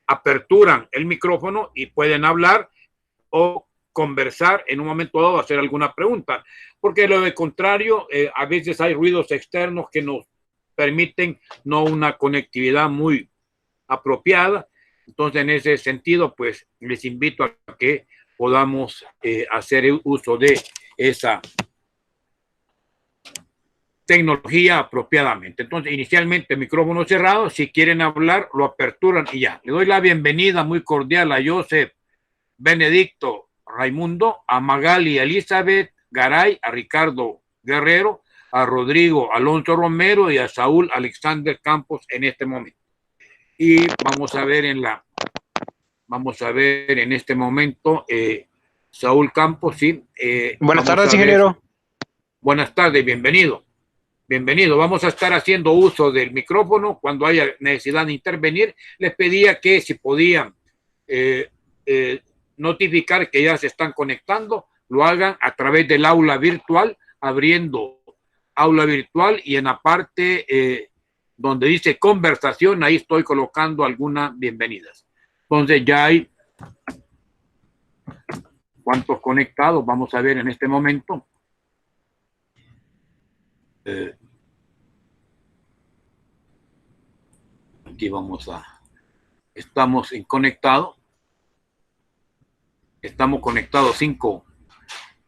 aperturan el micrófono y pueden hablar o conversar en un momento dado, hacer alguna pregunta, porque lo de contrario, a veces hay ruidos externos que nos permiten no una conectividad muy apropiada. Entonces, en ese sentido, pues les invito a que podamos hacer el uso de esa tecnología apropiadamente. Entonces, inicialmente micrófono cerrado, si quieren hablar, lo aperturan y ya. Le doy la bienvenida muy cordial a Joseph, Benedicto, Raimundo, a Magali, Elizabeth, Garay, a Ricardo Guerrero, a Rodrigo Alonso Romero y a Saúl Alexander Campos en este momento. Y vamos a ver en este momento, Saúl Campos, sí. Buenas tardes, ingeniero. Buenas tardes, bienvenido. Bienvenido. Vamos a estar haciendo uso del micrófono cuando haya necesidad de intervenir. Les pedía que si podían notificar que ya se están conectando, lo hagan a través del aula virtual, abriendo aula virtual y en la parte donde dice conversación, ahí estoy colocando algunas bienvenidas. Entonces ya hay cuántos conectados, vamos a ver en este momento. Aquí estamos conectados. Estamos conectados 5,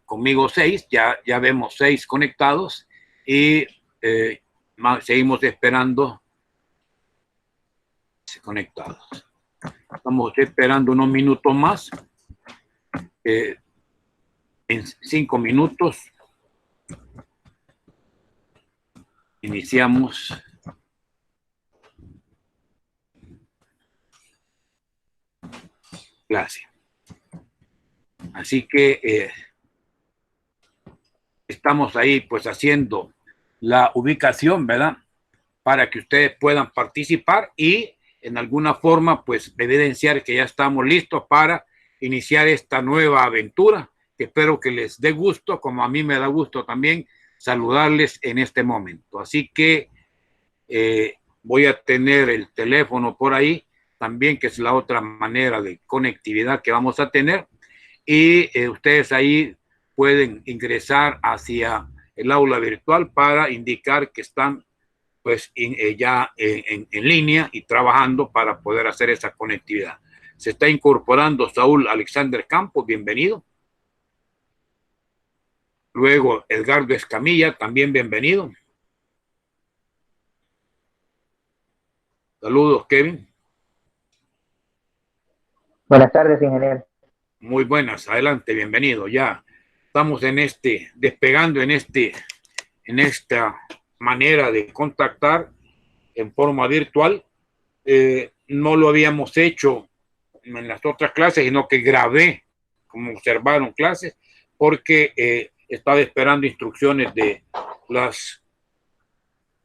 conmigo 6, ya vemos 6 conectados y seguimos esperando conectados. Estamos esperando unos minutos más. En 5 minutos iniciamos clase. Así que estamos ahí pues haciendo la ubicación, ¿verdad? Para que ustedes puedan participar y en alguna forma pues evidenciar que ya estamos listos para iniciar esta nueva aventura, que espero que les dé gusto, como a mí me da gusto también saludarles en este momento. Así que voy a tener el teléfono por ahí también, que es la otra manera de conectividad que vamos a tener, y ustedes ahí pueden ingresar hacia el aula virtual para indicar que están pues ya en línea y trabajando para poder hacer esa conectividad. Se está incorporando Saúl Alexander Campos, bienvenido. Luego Edgardo Escamilla, también bienvenido. Saludos, Kevin. Buenas tardes, ingeniero. Muy buenas, adelante, bienvenido. Ya estamos despegando en esta manera de contactar en forma virtual. No lo habíamos hecho en las otras clases, sino que grabé, como observaron, clases, porque estaba esperando instrucciones de las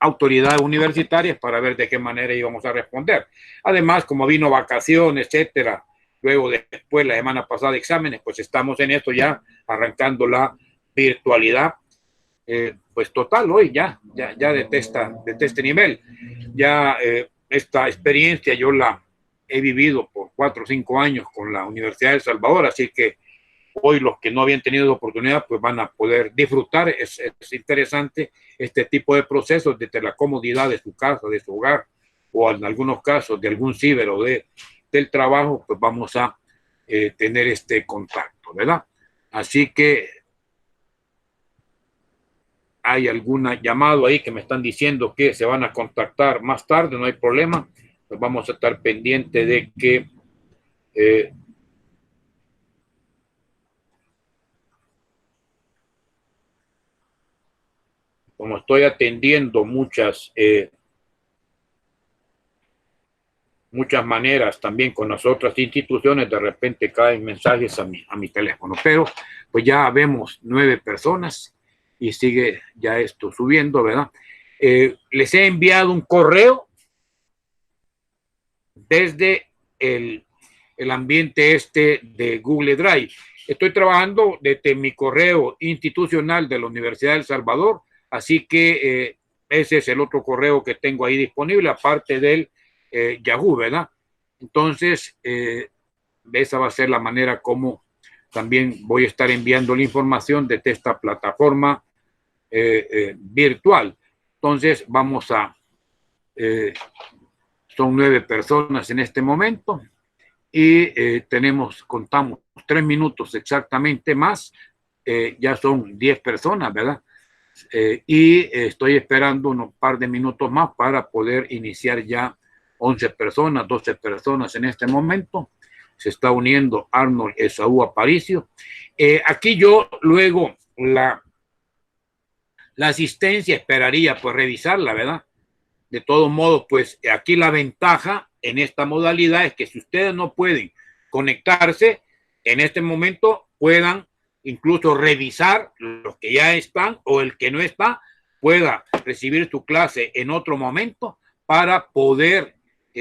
autoridades universitarias para ver de qué manera íbamos a responder. Además, como vino vacaciones, etcétera, luego después la semana pasada exámenes, pues estamos en esto ya arrancando la virtualidad pues total hoy ya de este nivel. Ya esta experiencia yo la he vivido por 4 o 5 años con la Universidad de El Salvador, así que hoy los que no habían tenido oportunidad pues van a poder disfrutar. Es interesante este tipo de procesos desde la comodidad de su casa, de su hogar, o en algunos casos de algún ciber o del trabajo, pues vamos a tener este contacto, ¿verdad? Así que hay algún llamado ahí que me están diciendo que se van a contactar más tarde, no hay problema, pues vamos a estar pendientes de que como estoy atendiendo muchas maneras también con las otras instituciones, de repente caen mensajes a mi teléfono, pero pues ya vemos 9 personas y sigue ya esto subiendo, ¿verdad? Les he enviado un correo desde el ambiente de Google Drive. Estoy trabajando desde mi correo institucional de la Universidad de El Salvador, así que ese es el otro correo que tengo ahí disponible, aparte del Yahoo, ¿verdad? Entonces, esa va a ser la manera como también voy a estar enviando la información de esta plataforma virtual. Entonces, vamos a... son 9 personas en este momento y contamos 3 minutos exactamente más. Ya son 10 personas, ¿verdad? Y estoy esperando unos par de minutos más para poder iniciar ya 11 personas, 12 personas en este momento. Se está uniendo Arnold Esaú Aparicio. Aquí yo luego la asistencia esperaría pues revisarla, ¿verdad? De todos modos, pues aquí la ventaja en esta modalidad es que si ustedes no pueden conectarse, en este momento puedan incluso revisar los que ya están o el que no está, pueda recibir su clase en otro momento para poder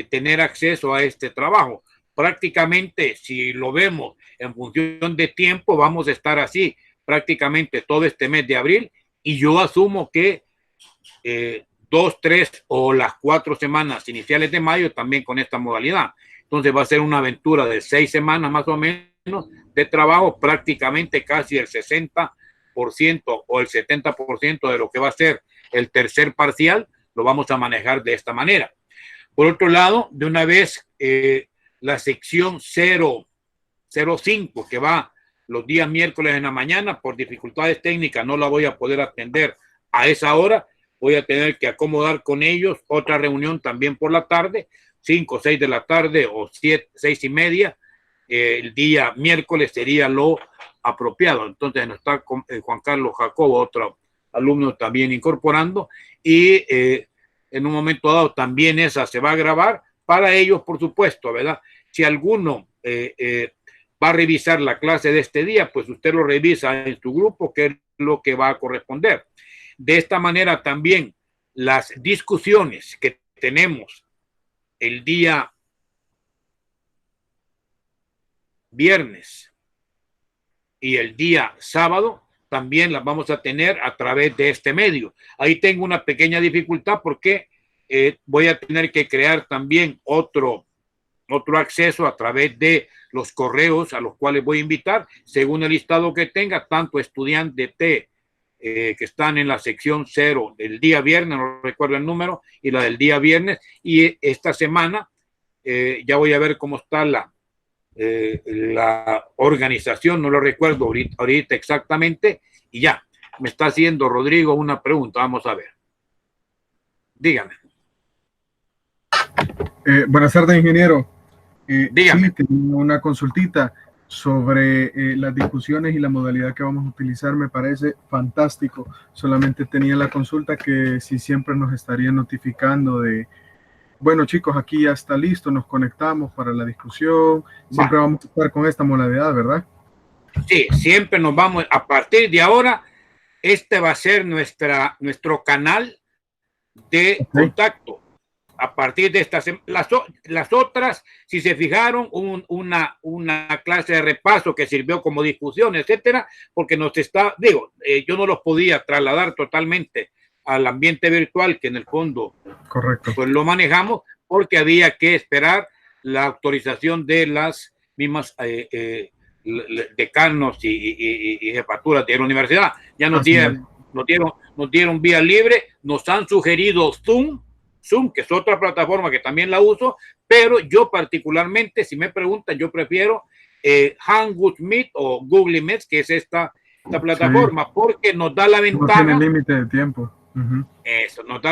tener acceso a este trabajo. Prácticamente, si lo vemos en función de tiempo, vamos a estar así prácticamente todo este mes de abril y yo asumo que 2, 3 o las 4 semanas iniciales de mayo también con esta modalidad. Entonces va a ser una aventura de 6 semanas más o menos de trabajo, prácticamente casi el 60% o el 70% de lo que va a ser el tercer parcial, lo vamos a manejar de esta manera. Por otro lado, de una vez la sección 005 que va los días miércoles en la mañana, por dificultades técnicas no la voy a poder atender a esa hora, voy a tener que acomodar con ellos otra reunión también por la tarde, 5 o 6 de la tarde o 7, 6 y media, el día miércoles sería lo apropiado. Entonces nos está Juan Carlos Jacobo, otro alumno también incorporando, y en un momento dado también esa se va a grabar para ellos, por supuesto, ¿verdad? Si alguno va a revisar la clase de este día, pues usted lo revisa en su grupo, que es lo que va a corresponder. De esta manera también las discusiones que tenemos el día viernes y el día sábado también las vamos a tener a través de este medio. Ahí tengo una pequeña dificultad porque voy a tener que crear también otro acceso a través de los correos a los cuales voy a invitar, según el listado que tenga, tanto estudiantes que están en la sección 0 del día viernes, no recuerdo el número, y la del día viernes, y esta semana ya voy a ver cómo está la organización, no lo recuerdo ahorita exactamente, y ya, me está haciendo Rodrigo una pregunta, vamos a ver. Dígame. Buenas tardes, ingeniero. Dígame. Sí, tengo una consultita sobre las discusiones y la modalidad que vamos a utilizar. Me parece fantástico. Solamente tenía la consulta que si siempre nos estarían notificando de, bueno, chicos, aquí ya está listo, nos conectamos para la discusión. Siempre vamos a estar con esta modalidad, ¿verdad? Sí, siempre nos vamos. A partir de ahora, este va a ser nuestro canal de contacto. A partir de estas, las otras, si se fijaron, una clase de repaso que sirvió como discusión, etcétera, porque yo no los podía trasladar totalmente al ambiente virtual, que en el fondo, correcto, pues lo manejamos, porque había que esperar la autorización de las mismas decanos y jefaturas de la universidad. Ya nos dieron vía libre, nos han sugerido Zoom, que es otra plataforma que también la uso, pero yo particularmente, si me preguntan, yo prefiero Hangout Meet o Google Meet, que es esta plataforma, porque nos da la ventaja. No tiene límite de tiempo. Eso, nos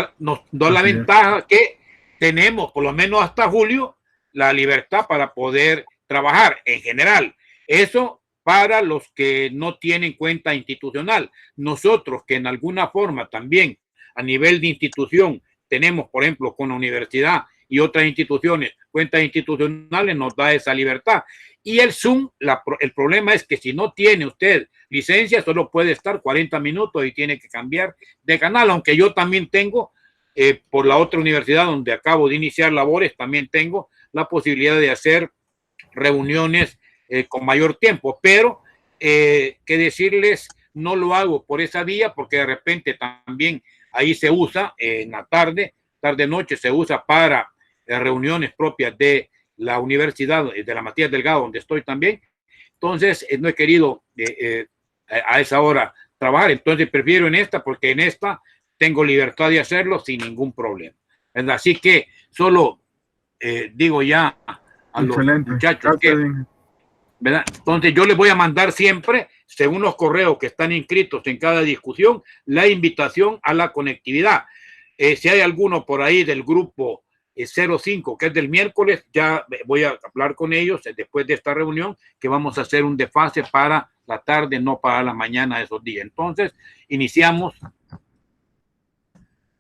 da la ventaja que tenemos, por lo menos hasta julio, la libertad para poder trabajar en general. Eso para los que no tienen cuenta institucional. Nosotros que en alguna forma también a nivel de institución tenemos, por ejemplo, con la universidad y otras instituciones, cuentas institucionales, nos da esa libertad. Y el Zoom, el problema es que si no tiene usted licencia, solo puede estar 40 minutos y tiene que cambiar de canal, aunque yo también tengo, por la otra universidad donde acabo de iniciar labores, también tengo la posibilidad de hacer reuniones con mayor tiempo, pero que decirles, no lo hago por esa vía, porque de repente también ahí se usa en la tarde-noche, se usa para reuniones propias de la Universidad de la Matías Delgado, donde estoy también. Entonces, no he querido a esa hora trabajar, entonces prefiero en esta, porque en esta tengo libertad de hacerlo sin ningún problema. Así que solo digo ya a los muchachos que, ¿verdad? Entonces yo les voy a mandar siempre, según los correos que están inscritos en cada discusión, la invitación a la conectividad. Si hay alguno por ahí del grupo 05, que es del miércoles, ya voy a hablar con ellos después de esta reunión, que vamos a hacer un desfase para la tarde, no para la mañana de esos días. Entonces, iniciamos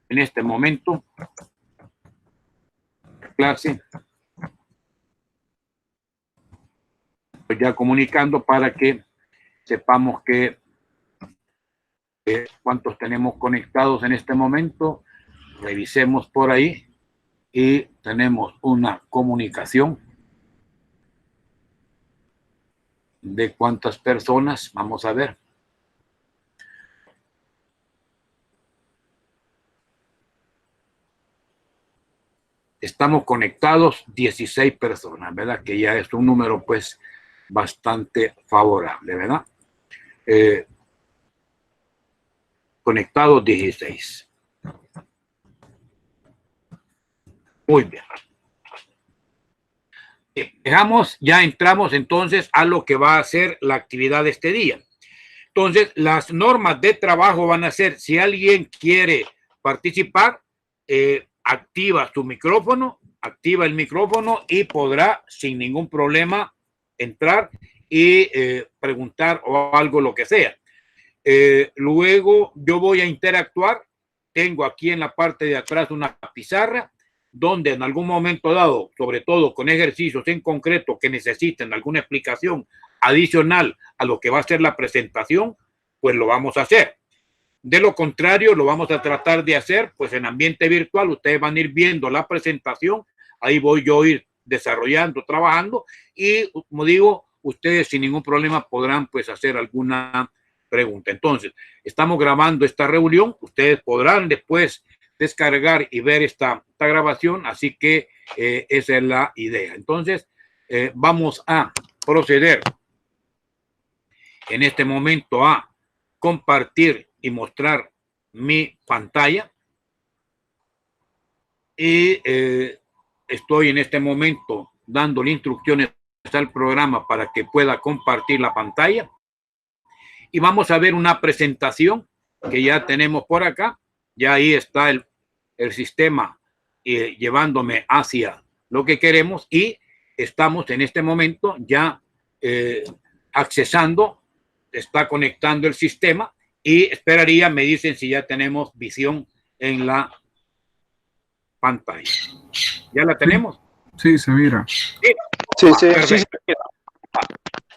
en este momento clase. Estoy ya comunicando para que sepamos que cuántos tenemos conectados en este momento. Revisemos por ahí y tenemos una comunicación de cuántas personas. Vamos a ver. Estamos conectados 16 personas, ¿verdad? Que ya es un número pues bastante favorable, ¿verdad? Conectados 16. Muy bien. Ya entramos entonces a lo que va a ser la actividad de este día. Entonces, las normas de trabajo van a ser, si alguien quiere participar, activa su micrófono, activa el micrófono y podrá sin ningún problema entrar y preguntar o algo, lo que sea. Luego yo voy a interactuar. Tengo aquí en la parte de atrás una pizarra donde en algún momento dado, sobre todo con ejercicios en concreto que necesiten alguna explicación adicional a lo que va a ser la presentación, pues lo vamos a hacer. De lo contrario, lo vamos a tratar de hacer pues en ambiente virtual. Ustedes van a ir viendo la presentación, ahí voy yo a ir desarrollando, trabajando, y como digo, ustedes sin ningún problema podrán pues hacer alguna pregunta. Entonces, estamos grabando esta reunión, ustedes podrán después descargar y ver esta grabación, así que esa es la idea. Entonces, vamos a proceder en este momento a compartir y mostrar mi pantalla. Y estoy en este momento dándole instrucciones al programa para que pueda compartir la pantalla. Y vamos a ver una presentación que ya tenemos por acá. Ya ahí está el sistema llevándome hacia lo que queremos, y estamos en este momento ya accesando, está conectando el sistema, y esperaría, me dicen si ya tenemos visión en la pantalla. ¿Ya la tenemos? Sí, se mira. Sí.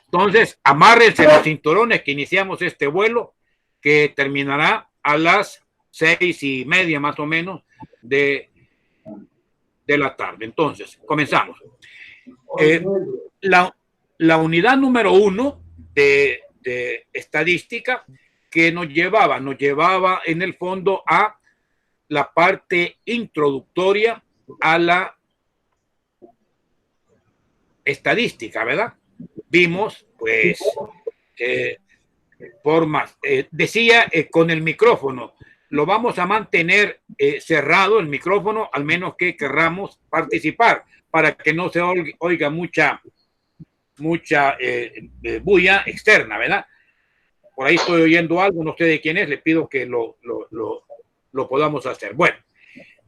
Entonces, amárrense los cinturones que iniciamos este vuelo, que terminará a las 6:30 más o menos de la tarde. Entonces, comenzamos. La unidad número 1 de estadística que nos llevaba en el fondo a la parte introductoria a la estadística, ¿verdad? Vimos, pues, formas. Decía con el micrófono, lo vamos a mantener cerrado el micrófono, al menos que querramos participar, para que no se oiga mucha bulla externa, ¿verdad? Por ahí estoy oyendo algo, no sé de quién es, le pido que lo podamos hacer. Bueno,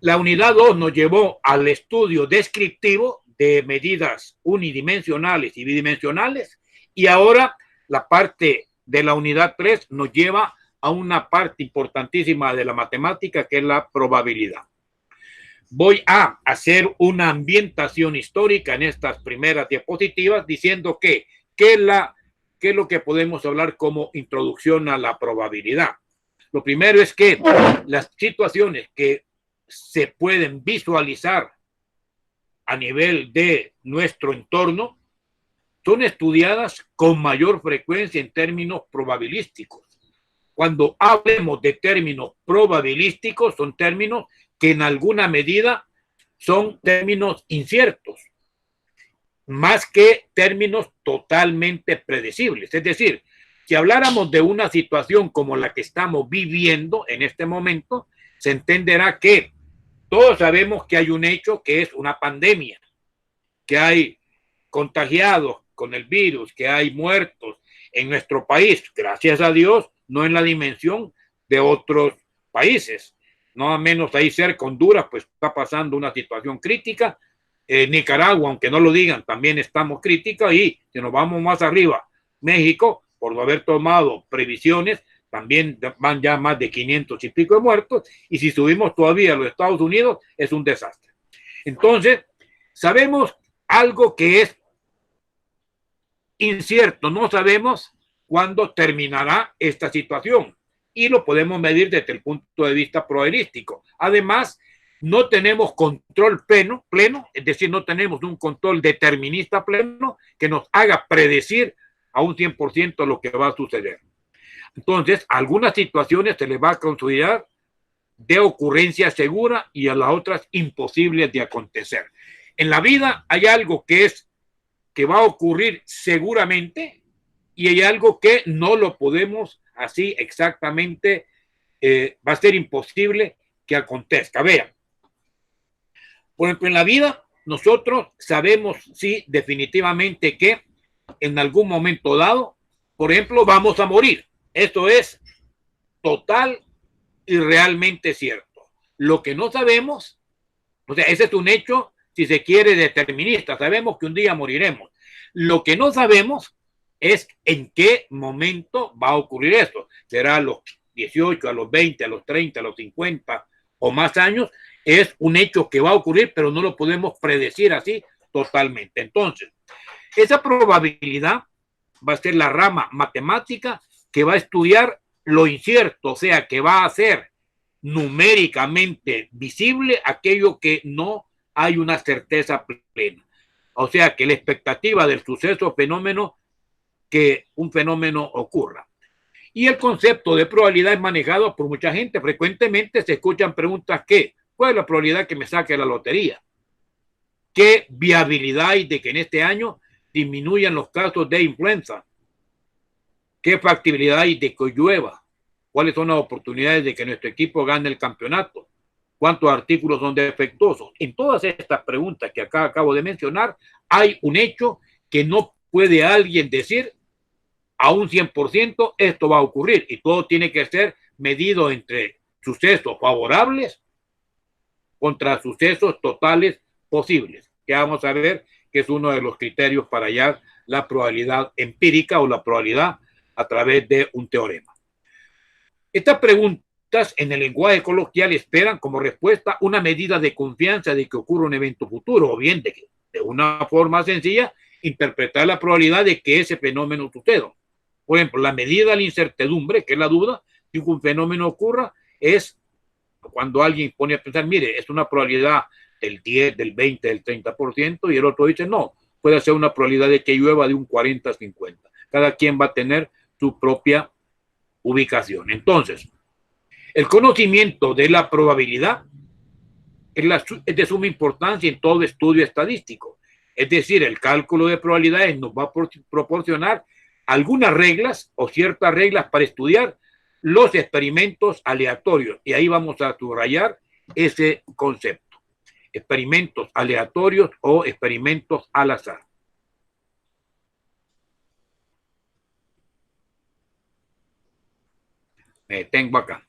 la unidad 2 nos llevó al estudio descriptivo de medidas unidimensionales y bidimensionales, y ahora la parte de la unidad 3 nos lleva a una parte importantísima de la matemática, que es la probabilidad. Voy a hacer una ambientación histórica en estas primeras diapositivas, diciendo qué es lo que podemos hablar como introducción a la probabilidad. Lo primero es que las situaciones que se pueden visualizar a nivel de nuestro entorno son estudiadas con mayor frecuencia en términos probabilísticos. Cuando hablemos de términos probabilísticos, son términos que en alguna medida son términos inciertos. más que términos totalmente predecibles. Es decir, si habláramos de una situación como la que estamos viviendo en este momento, se entenderá que todos sabemos que hay un hecho que es una pandemia, que hay contagiados con el virus, que hay muertos en nuestro país, gracias a Dios, no en la dimensión de otros países. No a menos ahí cerca, Honduras, pues está pasando una situación crítica. Nicaragua, aunque no lo digan, también estamos críticos. Y si nos vamos más arriba, México, por no haber tomado previsiones, también van ya más de 500 y pico de muertos. Y si subimos todavía a los Estados Unidos, es un desastre. Entonces, sabemos algo que es incierto, no sabemos cuándo terminará esta situación y lo podemos medir desde el punto de vista probabilístico. Además, no tenemos control pleno, es decir, no tenemos un control determinista pleno que nos haga predecir a un 100% lo que va a suceder. Entonces, a algunas situaciones se les va a considerar de ocurrencia segura y a las otras imposibles de acontecer. En la vida hay algo que va a ocurrir seguramente y hay algo que no lo podemos así exactamente, va a ser imposible que acontezca. Vean, por ejemplo, en la vida nosotros sabemos, sí, definitivamente que en algún momento dado, por ejemplo, vamos a morir. Esto es total y realmente cierto. Lo que no sabemos, o sea, ese es un hecho, si se quiere, determinista. Sabemos que un día moriremos. Lo que no sabemos es en qué momento va a ocurrir esto. Será a los 18, a los 20, a los 30, a los 50 o más años. Es un hecho que va a ocurrir, pero no lo podemos predecir así totalmente. Entonces, esa probabilidad va a ser la rama matemática que va a estudiar lo incierto, o sea, que va a hacer numéricamente visible aquello que no hay una certeza plena. O sea, que la expectativa del suceso fenómeno, que un fenómeno ocurra. Y el concepto de probabilidad es manejado por mucha gente. Frecuentemente se escuchan preguntas que, ¿cuál es la probabilidad que me saque la lotería? ¿Qué viabilidad hay de que en este año disminuyan los casos de influenza? ¿Qué factibilidad hay de que llueva? ¿Cuáles son las oportunidades de que nuestro equipo gane el campeonato? ¿Cuántos artículos son defectuosos? En todas estas preguntas que acá acabo de mencionar, hay un hecho que no puede alguien decir a un 100% esto va a ocurrir, y todo tiene que ser medido entre sucesos favorables contra sucesos totales posibles, que vamos a ver que es uno de los criterios para hallar la probabilidad empírica o la probabilidad a través de un teorema. Estas preguntas en el lenguaje coloquial esperan como respuesta una medida de confianza de que ocurra un evento futuro, o bien de que de una forma sencilla interpretar la probabilidad de que ese fenómeno suceda. Por ejemplo, la medida de la incertidumbre, que es la duda, si un fenómeno ocurra, es cuando alguien pone a pensar, mire, es una probabilidad del 10, del 20, del 30%, y el otro dice, no, puede ser una probabilidad de que llueva de un 40 a 50. Cada quien va a tener su propia ubicación. Entonces, el conocimiento de la probabilidad es de suma importancia en todo estudio estadístico. Es decir, el cálculo de probabilidades nos va a proporcionar algunas reglas o ciertas reglas para estudiar los experimentos aleatorios. Y ahí vamos a subrayar ese concepto. Experimentos aleatorios o experimentos al azar. Me detengo acá.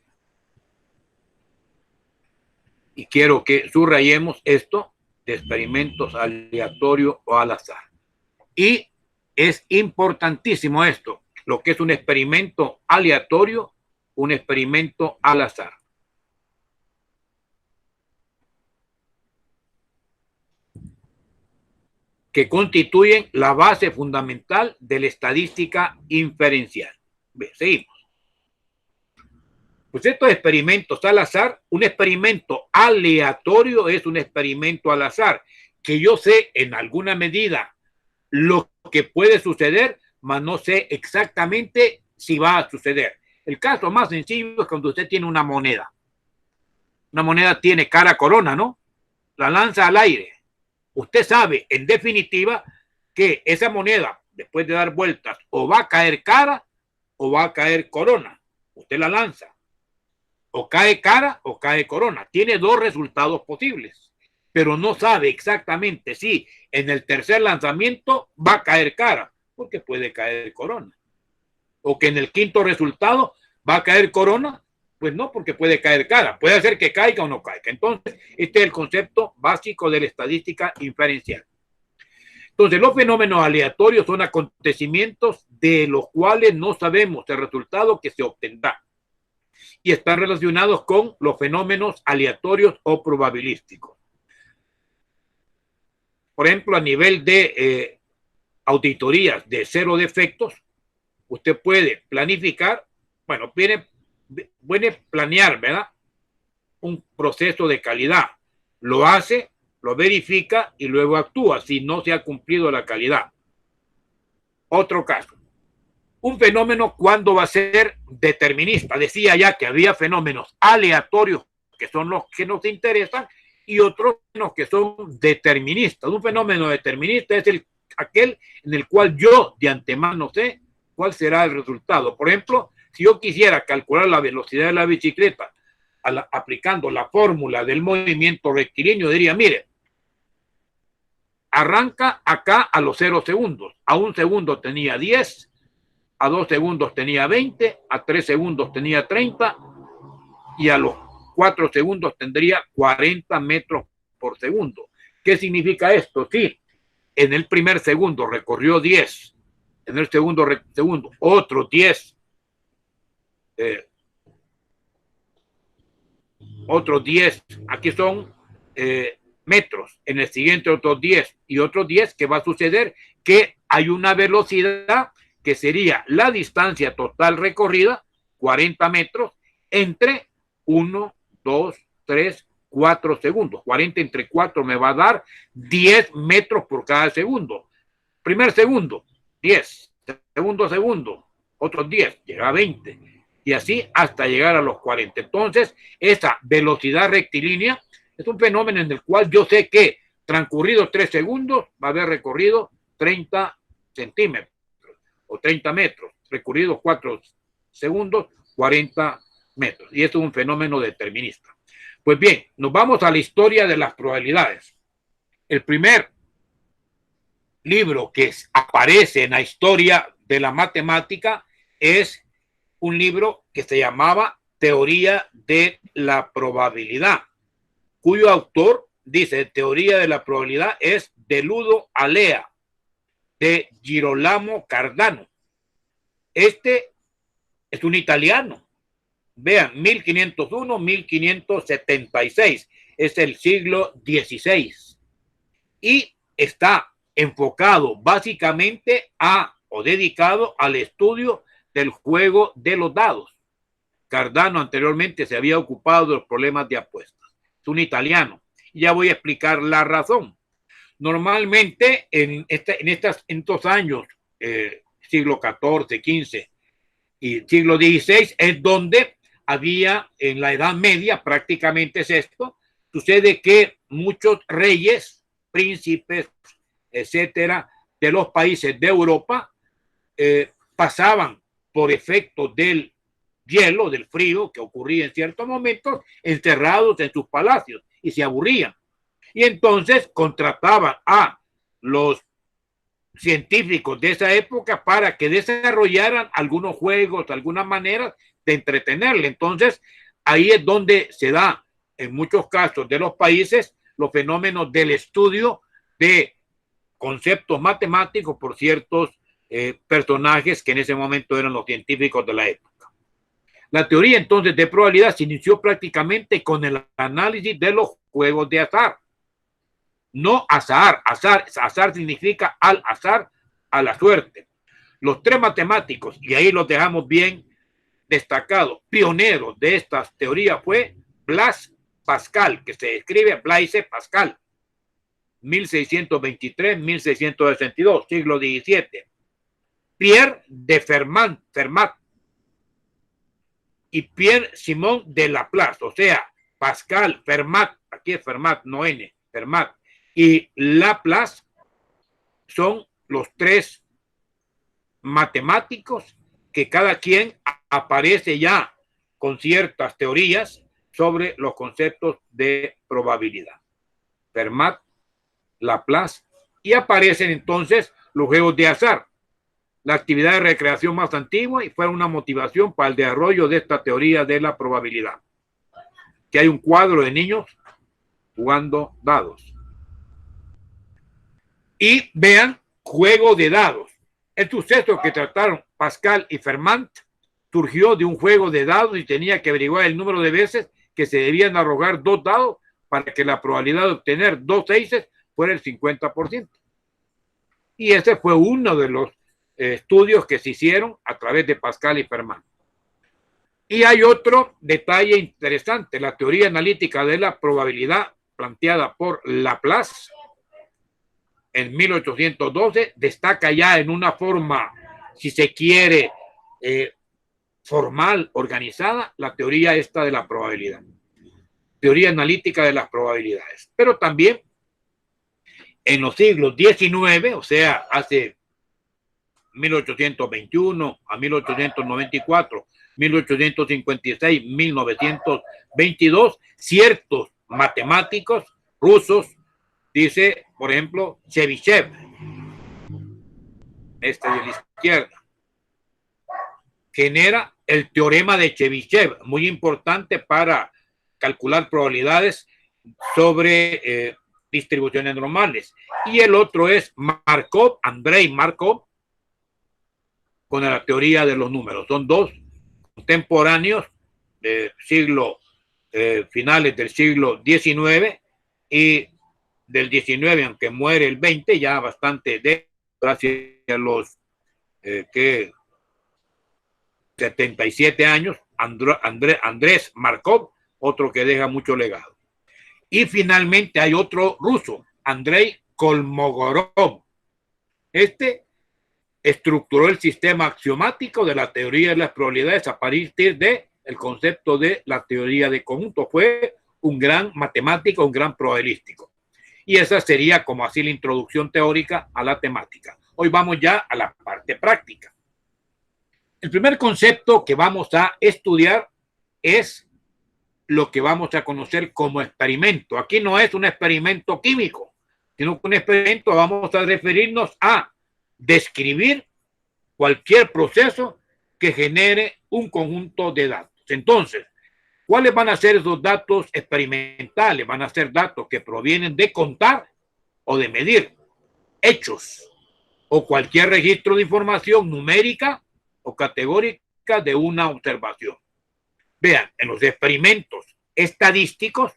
Y quiero que subrayemos esto de experimentos aleatorios o al azar. Y es importantísimo esto, lo que es un experimento aleatorio, un experimento al azar. Que constituyen la base fundamental de la estadística inferencial. Bien, seguimos. Pues estos experimentos al azar, un experimento aleatorio es un experimento al azar, que yo sé en alguna medida lo que puede suceder, mas no sé exactamente si va a suceder. El caso más sencillo es cuando usted tiene una moneda. Una moneda tiene cara corona, ¿no? La lanza al aire. Usted sabe, en definitiva, que esa moneda, después de dar vueltas, o va a caer cara o va a caer corona. Usted la lanza. O cae cara o cae corona. Tiene dos resultados posibles, pero no sabe exactamente si en el tercer lanzamiento va a caer cara, porque puede caer corona. O que en el quinto resultado va a caer corona, pues no, porque puede caer cara. Puede ser que caiga o no caiga. Entonces, este es el concepto básico de la estadística inferencial. Entonces, los fenómenos aleatorios son acontecimientos de los cuales no sabemos el resultado que se obtendrá y están relacionados con los fenómenos aleatorios o probabilísticos. Por ejemplo, a nivel de auditorías de cero defectos, usted puede planificar, bueno, puede planear, ¿verdad? Un proceso de calidad. Lo hace, lo verifica y luego actúa si no se ha cumplido la calidad. Otro caso. Un fenómeno, ¿cuándo va a ser determinista? Decía ya que había fenómenos aleatorios, que son los que nos interesan, y otros que son deterministas. Un fenómeno determinista es aquel en el cual yo de antemano sé cuál será el resultado. Por ejemplo, si yo quisiera calcular la velocidad de la bicicleta aplicando la fórmula del movimiento rectilíneo, diría, mire, arranca acá a los 0 segundos. A 1 segundo tenía 10, a 2 segundos tenía 20, a 3 segundos tenía 30 y a los 4 segundos tendría 40 metros por segundo. ¿Qué significa esto? Sí, en el primer segundo recorrió 10, en el segundo otro 10, otros 10, aquí son metros, en el siguiente otros 10 y otros 10, que va a suceder que hay una velocidad que sería la distancia total recorrida, 40 metros, entre 1, 2, 3, 4 segundos. 40 entre 4 me va a dar 10 metros por cada segundo. Primer segundo, 10. Segundo, otros 10, llega a 20. Y así hasta llegar a los 40. Entonces, esa velocidad rectilínea es un fenómeno en el cual yo sé que transcurridos 3 segundos va a haber recorrido 30 centímetros o 30 metros. Recorridos 4 segundos, 40 metros. Y esto es un fenómeno determinista. Pues bien, nos vamos a la historia de las probabilidades. El primer libro que aparece en la historia de la matemática es un libro que se llamaba Teoría de la Probabilidad, cuyo autor dice Teoría de la Probabilidad es de Ludo Alea, de Girolamo Cardano. Este es un italiano. Vean, 1501-1576. Es el siglo XVI. Y está enfocado básicamente o dedicado al estudio del juego de los dados. Cardano anteriormente se había ocupado de los problemas de apuestas. Es un italiano. Ya voy a explicar la razón. Normalmente en estos años, siglo XIV, XV y siglo XVI, es donde había en la Edad Media, prácticamente es esto, sucede que muchos reyes, príncipes, etcétera, de los países de Europa pasaban por efecto del hielo, del frío que ocurría en ciertos momentos, encerrados en sus palacios y se aburrían. Y entonces contrataban a los científicos de esa época para que desarrollaran algunos juegos, algunas maneras de entretenerle. Entonces, ahí es donde se da, en muchos casos de los países, los fenómenos del estudio de conceptos matemáticos por ciertos personajes que en ese momento eran los científicos de la época. La teoría entonces de probabilidad se inició prácticamente con el análisis de los juegos de azar. No azar, azar significa al azar, a la suerte. Los tres matemáticos, y ahí los dejamos bien destacados, pioneros de estas teorías fue Blaise Pascal, que se escribe Blaise Pascal, 1623-1662, siglo XVII. Pierre de Fermat y Pierre Simon de Laplace, o sea, Pascal, Fermat, aquí es Fermat, no N, Fermat, y Laplace son los tres matemáticos que cada quien aparece ya con ciertas teorías sobre los conceptos de probabilidad. Fermat, Laplace, y aparecen entonces los juegos de azar, la actividad de recreación más antigua, y fue una motivación para el desarrollo de esta teoría de la probabilidad. Que hay un cuadro de niños jugando dados. Y vean, juego de dados. El suceso que trataron Pascal y Fermat surgió de un juego de dados y tenía que averiguar el número de veces que se debían arrojar dos dados para que la probabilidad de obtener dos seises fuera el 50%. Y ese fue uno de los estudios que se hicieron a través de Pascal y Fermat. Y hay otro detalle interesante, la teoría analítica de la probabilidad planteada por Laplace en 1812 destaca ya en una forma, si se quiere, formal, organizada, la teoría esta de la probabilidad. Teoría analítica de las probabilidades. Pero también en los siglos XIX, o sea, hace 1821 a 1894, 1856, 1922, ciertos matemáticos rusos, dice, por ejemplo, Chebyshev, este de la izquierda, genera el teorema de Chebyshev, muy importante para calcular probabilidades sobre distribuciones normales. Y el otro es Markov, Andrei Markov, con la teoría de los números. Son dos contemporáneos de finales del siglo XIX y del XIX, aunque muere el 20, ya bastante hacia los 77 años, Andrés Markov, otro que deja mucho legado. Y finalmente hay otro ruso, Andrei Kolmogorov. Este estructuró el sistema axiomático de la teoría de las probabilidades a partir del concepto de la teoría de conjuntos. Fue un gran matemático, un gran probabilístico. Y esa sería como así la introducción teórica a la temática. Hoy vamos ya a la parte práctica. El primer concepto que vamos a estudiar es lo que vamos a conocer como experimento. Aquí no es un experimento químico, sino que un experimento vamos a referirnos a describir cualquier proceso que genere un conjunto de datos. Entonces, ¿cuáles van a ser esos datos experimentales? Van a ser datos que provienen de contar o de medir hechos o cualquier registro de información numérica o categórica de una observación. Vean, en los experimentos estadísticos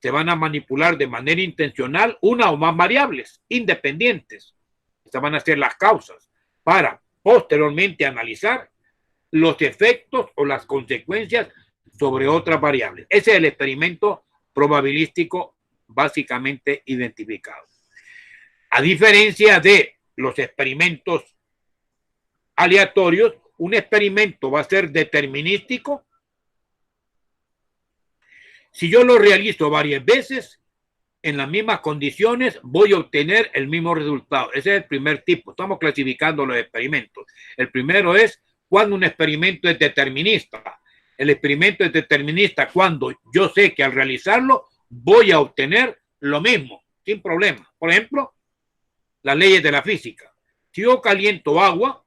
se van a manipular de manera intencional una o más variables independientes. Estas van a ser las causas para posteriormente analizar los efectos o las consecuencias sobre otras variables. Ese es el experimento probabilístico básicamente identificado. A diferencia de los experimentos aleatorios, un experimento va a ser determinístico. Si yo lo realizo varias veces, en las mismas condiciones, voy a obtener el mismo resultado. Ese es el primer tipo. Estamos clasificando los experimentos. El primero es cuando un experimento es determinista. El experimento es determinista cuando yo sé que al realizarlo voy a obtener lo mismo, sin problema. Por ejemplo, las leyes de la física. Si yo caliento agua,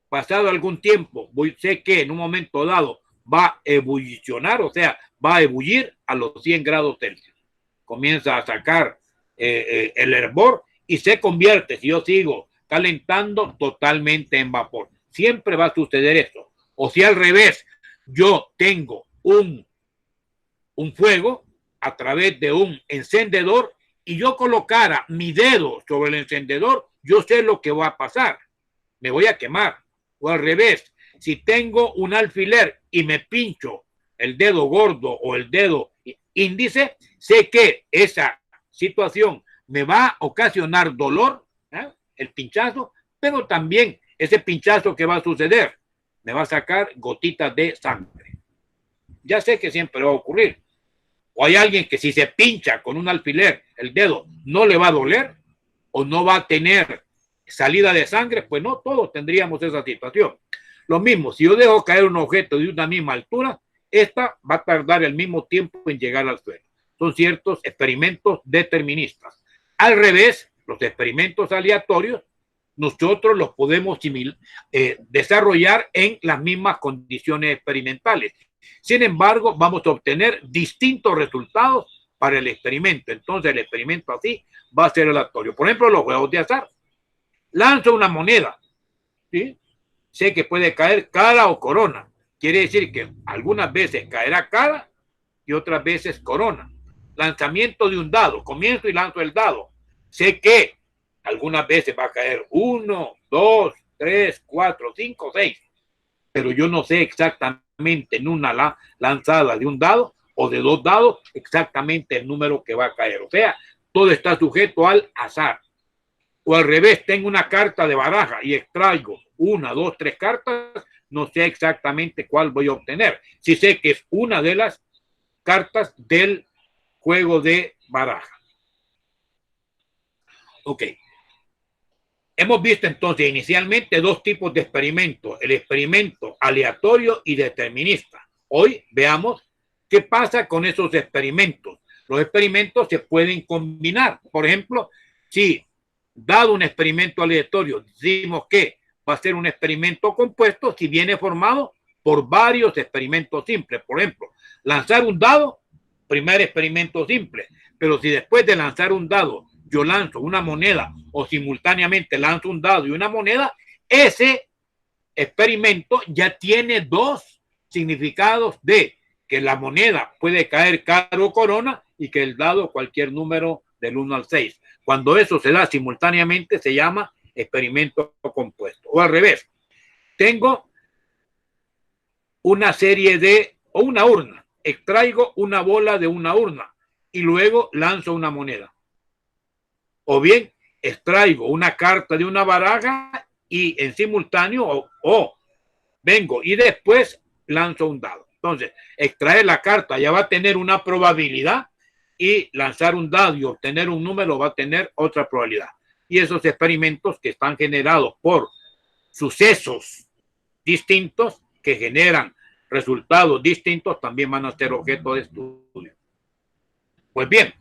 pasado algún tiempo, sé que en un momento dado va a ebullicionar, o sea, va a ebullir a los 100 grados Celsius. Comienza a sacar el hervor y se convierte, si yo sigo calentando, totalmente en vapor. Siempre va a suceder esto. O si al revés, yo tengo un fuego a través de un encendedor y yo colocara mi dedo sobre el encendedor, yo sé lo que va a pasar. Me voy a quemar. O al revés, si tengo un alfiler y me pincho el dedo gordo o el dedo índice, sé que esa situación me va a ocasionar dolor, el pinchazo, pero también ese pinchazo que va a suceder me va a sacar gotitas de sangre. Ya sé que siempre va a ocurrir. O hay alguien que si se pincha con un alfiler el dedo no le va a doler o no va a tener salida de sangre, pues no todos tendríamos esa situación. Lo mismo, si yo dejo caer un objeto de una misma altura, esta va a tardar el mismo tiempo en llegar al suelo. Son ciertos experimentos deterministas. Al revés, los experimentos aleatorios, nosotros los podemos desarrollar en las mismas condiciones experimentales. Sin embargo, vamos a obtener distintos resultados para el experimento. Entonces, el experimento así va a ser aleatorio. Por ejemplo, los juegos de azar. Lanzo una moneda, ¿sí? Sé que puede caer cara o corona. Quiere decir que algunas veces caerá cara y otras veces corona. Lanzamiento de un dado. Comienzo y lanzo el dado. Sé que algunas veces va a caer 1, 2, 3, 4, 5, 6. Pero yo no sé exactamente en una lanzada de un dado o de 2 dados exactamente el número que va a caer. O sea, todo está sujeto al azar. O al revés, tengo una carta de baraja y extraigo 1, 2, 3 cartas, no sé exactamente cuál voy a obtener. Sí sé que es una de las cartas del juego de baraja. Ok. Hemos visto entonces inicialmente 2 tipos de experimentos, el experimento aleatorio y determinista. Hoy veamos qué pasa con esos experimentos. Los experimentos se pueden combinar. Por ejemplo, si dado un experimento aleatorio, decimos que va a ser un experimento compuesto si viene formado por varios experimentos simples. Por ejemplo, lanzar un dado, primer experimento simple, pero si después de lanzar un dado yo lanzo una moneda o simultáneamente lanzo un dado y una moneda, ese experimento ya tiene 2 significados de que la moneda puede caer cara o corona y que el dado cualquier número del 1 al 6. Cuando eso se da simultáneamente se llama experimento compuesto. O al revés, tengo una serie o una urna, extraigo una bola de una urna y luego lanzo una moneda. O bien extraigo una carta de una baraja y en simultáneo o vengo y después lanzo un dado. Entonces, extraer la carta ya va a tener una probabilidad y lanzar un dado y obtener un número va a tener otra probabilidad. Y esos experimentos que están generados por sucesos distintos que generan resultados distintos también van a ser objeto de estudio. Pues bien,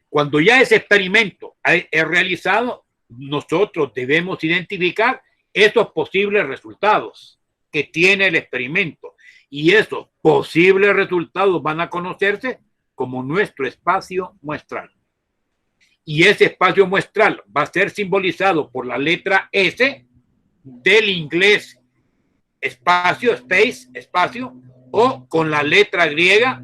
cuando ya ese experimento es realizado, nosotros debemos identificar esos posibles resultados que tiene el experimento. Y esos posibles resultados van a conocerse como nuestro espacio muestral. Y ese espacio muestral va a ser simbolizado por la letra S del inglés espacio, space, espacio, o con la letra griega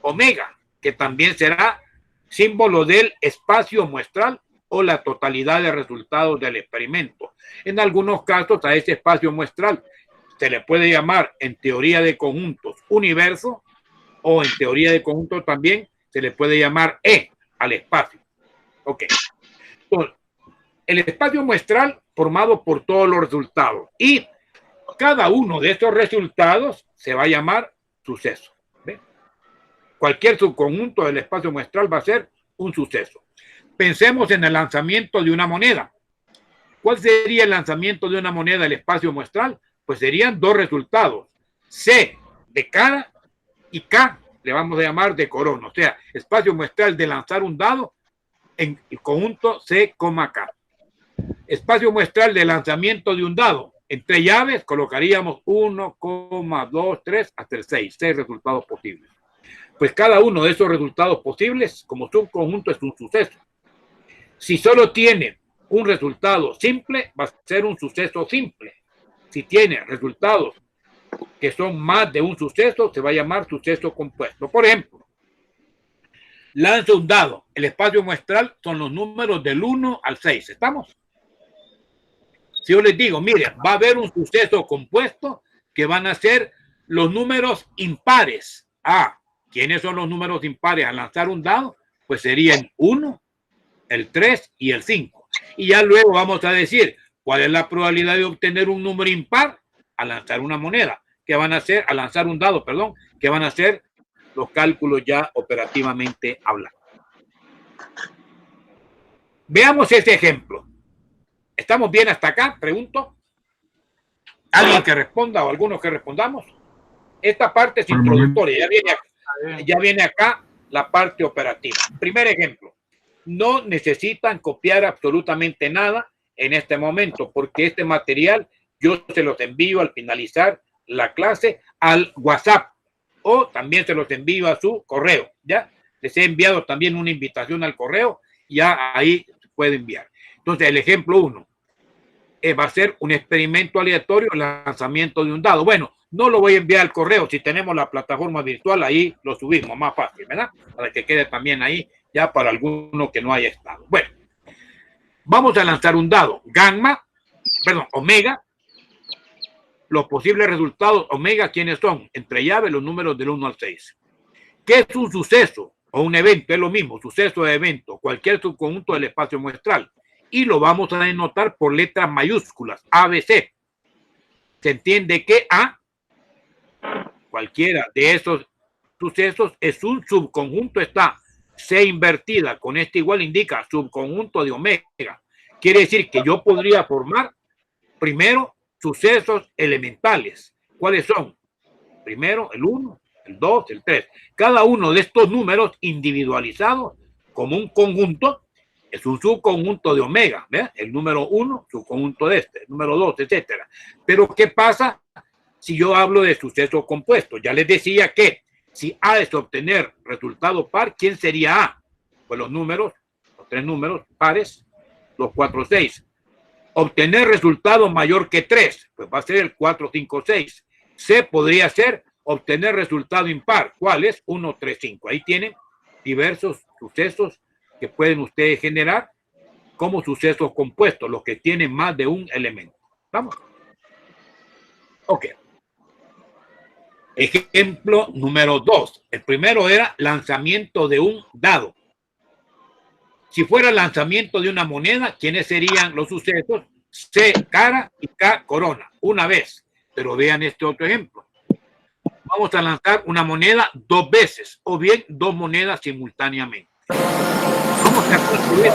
omega, que también será símbolo del espacio muestral o la totalidad de resultados del experimento. En algunos casos a ese espacio muestral se le puede llamar en teoría de conjuntos universo o en teoría de conjuntos también se le puede llamar E al espacio. Ok. Entonces, el espacio muestral formado por todos los resultados y cada uno de estos resultados se va a llamar suceso. ¿Ve? Cualquier subconjunto del espacio muestral va a ser un suceso. Pensemos en el lanzamiento de una moneda. ¿Cuál sería el lanzamiento de una moneda del espacio muestral? Pues serían 2 resultados. C de cara y K le vamos a llamar de corona. O sea, espacio muestral de lanzar un dado en el conjunto C, K. Espacio muestral de lanzamiento de un dado. Entre llaves colocaríamos 1, 2, 3 hasta el 6. 6 resultados posibles. Pues cada uno de esos resultados posibles, como son conjuntos, es un suceso. Si solo tiene un resultado simple, va a ser un suceso simple. Si tiene resultados que son más de un suceso, se va a llamar suceso compuesto. Por ejemplo, lanzo un dado. El espacio muestral son los números del 1 al 6. ¿Estamos? Si yo les digo, mire, va a haber un suceso compuesto que van a ser los números impares. ¿Quiénes son los números impares al lanzar un dado? Pues serían 1, el 3 y el 5. Y ya luego vamos a decir cuál es la probabilidad de obtener un número impar al lanzar una moneda. ¿Qué van a hacer? Al lanzar un dado, perdón. ¿Qué van a hacer? Los cálculos ya operativamente hablando. Veamos ese ejemplo. ¿Estamos bien hasta acá? Pregunto. ¿Alguien que responda o algunos que respondamos? Esta parte es introductoria, ya viene acá la parte operativa. Primer ejemplo, no necesitan copiar absolutamente nada en este momento, porque este material yo se los envío al finalizar la clase al WhatsApp o también se los envío a su correo, ¿ya? Les he enviado también una invitación al correo, ya ahí se puede enviar. Entonces, el ejemplo 1 va a ser un experimento aleatorio, el lanzamiento de un dado. Bueno, no lo voy a enviar al correo, si tenemos la plataforma virtual, ahí lo subimos más fácil, ¿verdad? Para que quede también ahí, ya para alguno que no haya estado. Bueno, vamos a lanzar un dado, omega. Los posibles resultados omega, ¿quiénes son? Entre llaves, los números del 1 al 6. ¿Qué es un suceso o un evento? Es lo mismo, suceso o evento, cualquier subconjunto del espacio muestral. Y lo vamos a denotar por letras mayúsculas, A, B, C. Se entiende que A, cualquiera de esos sucesos, es un subconjunto, está C invertida, con este igual indica subconjunto de omega. Quiere decir que yo podría formar primero sucesos elementales. ¿Cuáles son? Primero el 1, el 2, el 3. Cada uno de estos números individualizados como un conjunto es un subconjunto de omega. ¿Ve? El número 1, subconjunto de este, el número 2, etcétera. Pero ¿qué pasa si yo hablo de sucesos compuestos? Ya les decía que si A es obtener resultado par, ¿quién sería A? Pues los números, los 3 números pares, los 4, 6. Obtener resultado mayor que 3, pues va a ser el 4, 5, 6. C podría ser obtener resultado impar. ¿Cuál es? 1, 3, 5. Ahí tienen diversos sucesos que pueden ustedes generar como sucesos compuestos, los que tienen más de un elemento. ¿Vamos? Ok. Ejemplo número 2. El primero era lanzamiento de un dado. Si fuera lanzamiento de una moneda, ¿quiénes serían los sucesos? C, cara, y K, corona. Una vez. Pero vean este otro ejemplo. Vamos a lanzar una moneda 2 veces, o bien 2 monedas simultáneamente. Vamos a construir.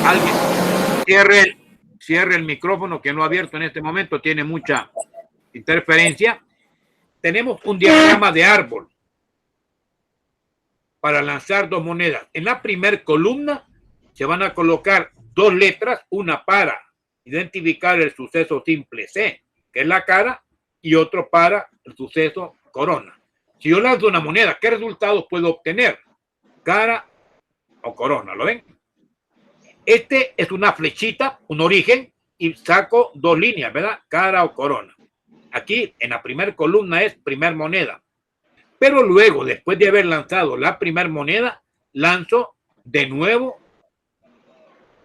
Alguien cierre el micrófono que no ha abierto en este momento, tiene mucha interferencia. Tenemos un diagrama de árbol para lanzar 2 monedas. En la primera columna se van a colocar 2 letras, una para identificar el suceso simple C, que es la cara, y otro para el suceso corona. Si yo lanzo una moneda, ¿qué resultados puedo obtener? Cara o corona, ¿lo ven? Este es una flechita, un origen, y saco 2 líneas, ¿verdad? Cara o corona. Aquí, en la primera columna es primer moneda. Pero luego, después de haber lanzado la primera moneda, lanzo de nuevo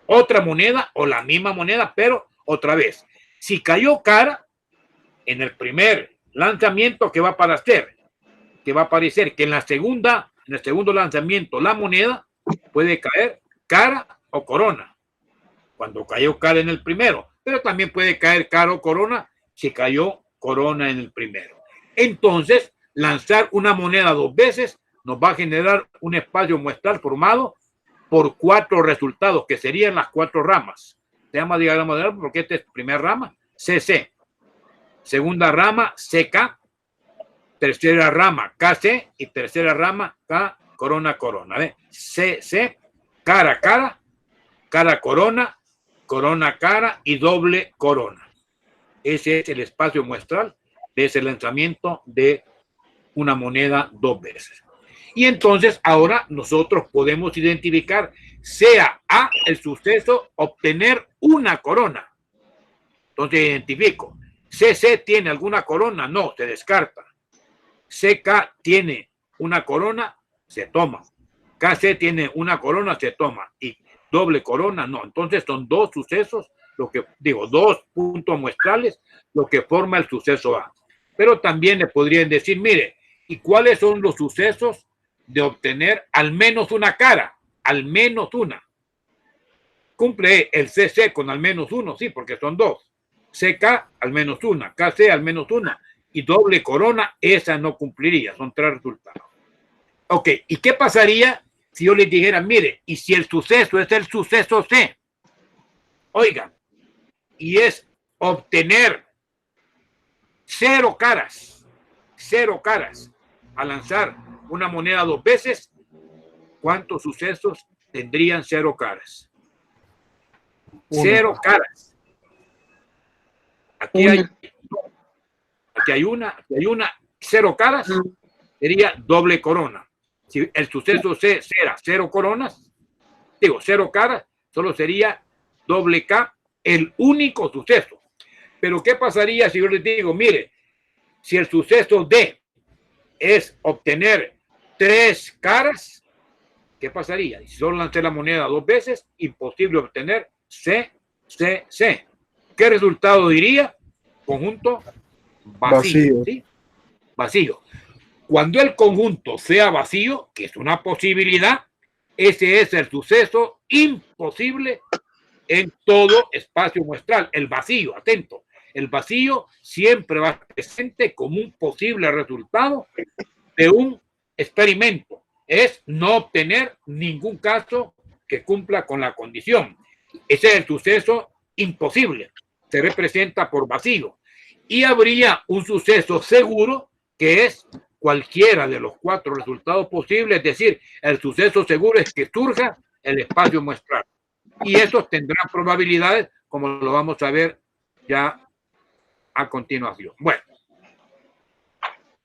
otra moneda o la misma moneda, pero otra vez. Si cayó cara, en el primer lanzamiento, ¿qué va a aparecer? Que va a aparecer que en el segundo lanzamiento, la moneda puede caer cara o corona. Cuando cayó cara en el primero, pero también puede caer cara o corona si cayó corona en el primero. Entonces, lanzar una moneda 2 veces nos va a generar un espacio muestral formado por 4 resultados, que serían las 4 ramas. Se llama diagrama de árbol porque esta es primera rama, CC. Segunda rama, CK. Tercera rama, KC. Y tercera rama, K, corona, corona. ¿Ve? CC, cara, cara, cara, corona, corona, cara y doble corona. Ese es el espacio muestral de ese lanzamiento de una moneda 2 veces. Y entonces ahora nosotros podemos identificar, sea A el suceso, obtener una corona. Entonces identifico, CC tiene alguna corona, no, se descarta. CK tiene una corona, se toma. KC tiene una corona, se toma. Y doble corona, no. Entonces son 2 sucesos, 2 puntos muestrales, lo que forma el suceso A. Pero también le podrían decir, mire, ¿y cuáles son los sucesos de obtener al menos una cara? Al menos una. ¿Cumple el CC con al menos 1? Sí, porque son 2. CK al menos una, KC al menos una. Y doble corona, esa no cumpliría. Son 3 resultados. Ok, ¿y qué pasaría si yo les dijera, mire, y si el suceso es el suceso C? Oigan, y es obtener 0 caras, 0 caras. Al lanzar una moneda 2 veces, ¿cuántos sucesos tendrían 0 caras? 0 caras. Aquí hay una, 0 caras, sería doble corona. Si el suceso C será 0 coronas, digo 0 caras, solo sería doble K, el único suceso. Pero ¿qué pasaría si yo les digo, mire, si el suceso D es obtener 3 caras, ¿qué pasaría? Si solo lancé la moneda 2 veces, imposible obtener C, C, C. ¿Qué resultado diría? Conjunto vacío. ¿Sí? Vacío. Cuando el conjunto sea vacío, que es una posibilidad, ese es el suceso imposible en todo espacio muestral. El vacío, atento, el vacío siempre va a estar presente como un posible resultado de un experimento. Es no obtener ningún caso que cumpla con la condición. Ese es el suceso imposible. Se representa por vacío. Y habría un suceso seguro que es cualquiera de los 4 resultados posibles, es decir, el suceso seguro es que surja el espacio muestral. Y esos tendrán probabilidades, como lo vamos a ver ya a continuación. Bueno,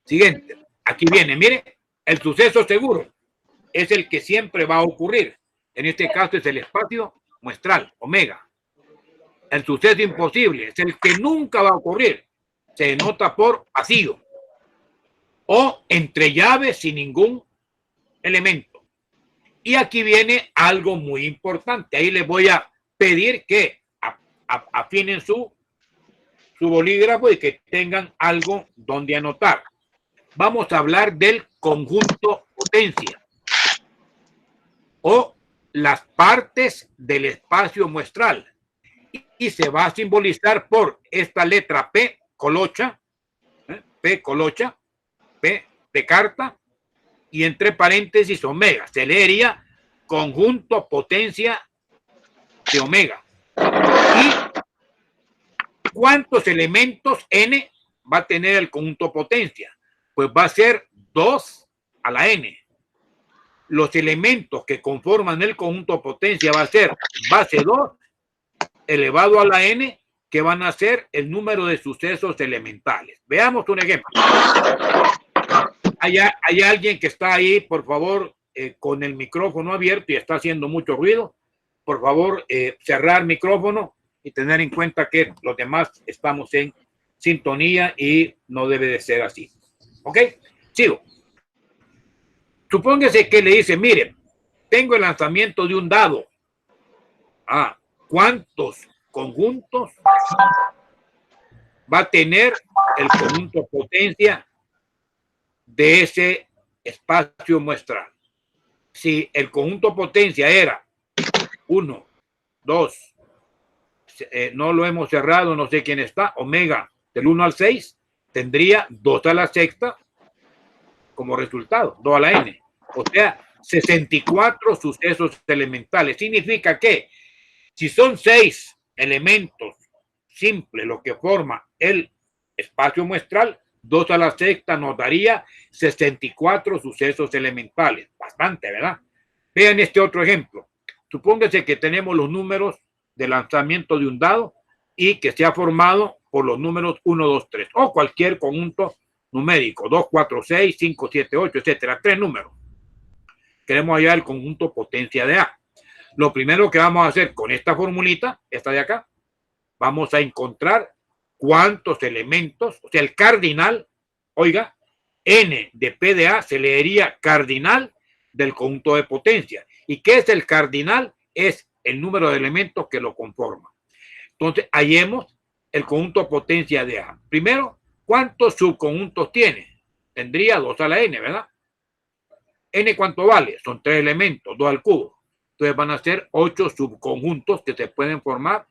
siguiente. Aquí viene, mire, el suceso seguro es el que siempre va a ocurrir. En este caso es el espacio muestral, omega. El suceso imposible es el que nunca va a ocurrir. Se denota por vacío o entre llaves sin ningún elemento. Y aquí viene algo muy importante. Ahí les voy a pedir que afinen su bolígrafo y que tengan algo donde anotar. Vamos a hablar del conjunto potencia o las partes del espacio muestral. Y se va a simbolizar por esta letra P, colocha, P, colocha, P de carta, y entre paréntesis omega. Se leería conjunto potencia de omega. ¿Y cuántos elementos n va a tener el conjunto potencia? Pues va a ser 2 a la n. Los elementos que conforman el conjunto potencia va a ser base 2 elevado a la n, que van a ser el número de sucesos elementales. Veamos un ejemplo. Hay alguien que está ahí, por favor, con el micrófono abierto y está haciendo mucho ruido. Por favor, cerrar micrófono y tener en cuenta que los demás estamos en sintonía y no debe de ser así. ¿Ok? Sigo. Supóngase que le dice, mire, tengo el lanzamiento de un dado. ¿Cuántos conjuntos va a tener el conjunto potencia de ese espacio muestral? Si el conjunto potencia era 1, 2, no lo hemos cerrado, no sé quién está, omega del 1 al 6, tendría 2 a la sexta como resultado, 2 a la n. O sea, 64 sucesos elementales. Significa que si son 6 elementos simples lo que forma el espacio muestral, 2 a la sexta nos daría 64 sucesos elementales. Bastante, ¿verdad? Vean este otro ejemplo. Supóngase que tenemos los números de lanzamiento de un dado y que se ha formado por los números 1, 2, 3 o cualquier conjunto numérico, 2, 4, 6, 5, 7, 8, etcétera, 3 números. Queremos hallar el conjunto potencia de A. Lo primero que vamos a hacer con esta formulita, esta de acá, vamos a encontrar cuántos elementos, o sea, el cardinal, oiga, n de P de A se leería cardinal del conjunto de potencia. ¿Y qué es el cardinal? Es el número de elementos que lo conforman. Entonces, hallemos el conjunto potencia de A. Primero, ¿cuántos subconjuntos tiene? Tendría 2 a la n, ¿verdad? N, ¿cuánto vale? Son 3 elementos, 2 al cubo. Entonces van a ser 8 subconjuntos que se pueden formar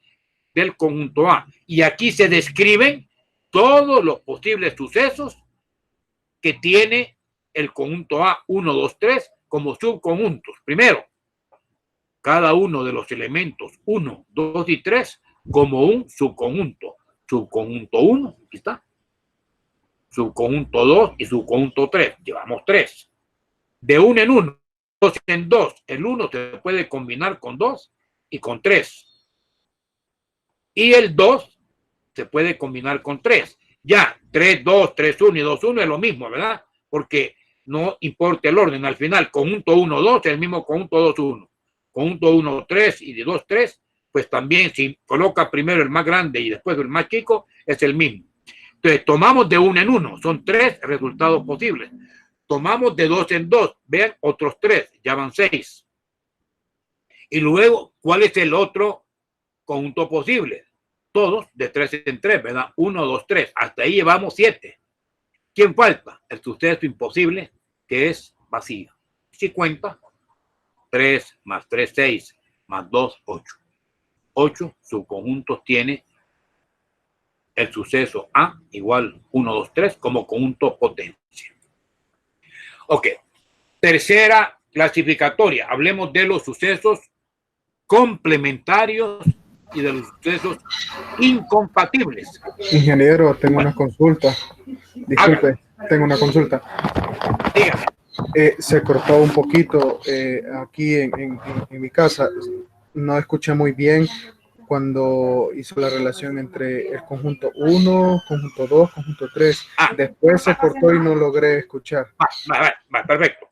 del conjunto A. Y aquí se describen todos los posibles sucesos que tiene el conjunto A 1, 2, 3 como subconjuntos. Primero, cada uno de los elementos 1, 2 y 3 como un subconjunto. Subconjunto 1, aquí está. Subconjunto 2 y subconjunto 3. Llevamos 3. De 1 en 1, 2 en 2. El 1 se puede combinar con 2 y con 3. Y el 2 se puede combinar con 3. Ya, 3, 2, 3, 1 y 2, 1 es lo mismo, ¿verdad? Porque no importa el orden. Al final, conjunto 1, 2 es el mismo conjunto 2, 1. Conjunto 1, 3 y de 2, 3, pues también si coloca primero el más grande y después el más chico, es el mismo. Entonces, tomamos de 1 en 1, son 3 resultados posibles. Tomamos de 2 en 2, vean, otros 3, ya van 6. Y luego, ¿cuál es el otro conjunto posible? Todos de 3 en 3, ¿verdad? 1, 2, 3. Hasta ahí llevamos 7. ¿Quién falta? El suceso imposible, que es vacío. Si cuenta, 3 más 3, 6, más 2, 8. 8 subconjuntos tiene el suceso A igual 1, 2, 3 como conjunto potencia. Ok. Tercera clasificatoria. Hablemos de los sucesos complementarios y de los sucesos incompatibles. Ingeniero, tengo una consulta. Disculpe, tengo una consulta. Dígame. Se cortó un poquito aquí en mi casa. No escuché muy bien cuando hizo la relación entre el conjunto 1, conjunto 2, conjunto 3. Después se cortó y no logré escuchar. Va, perfecto.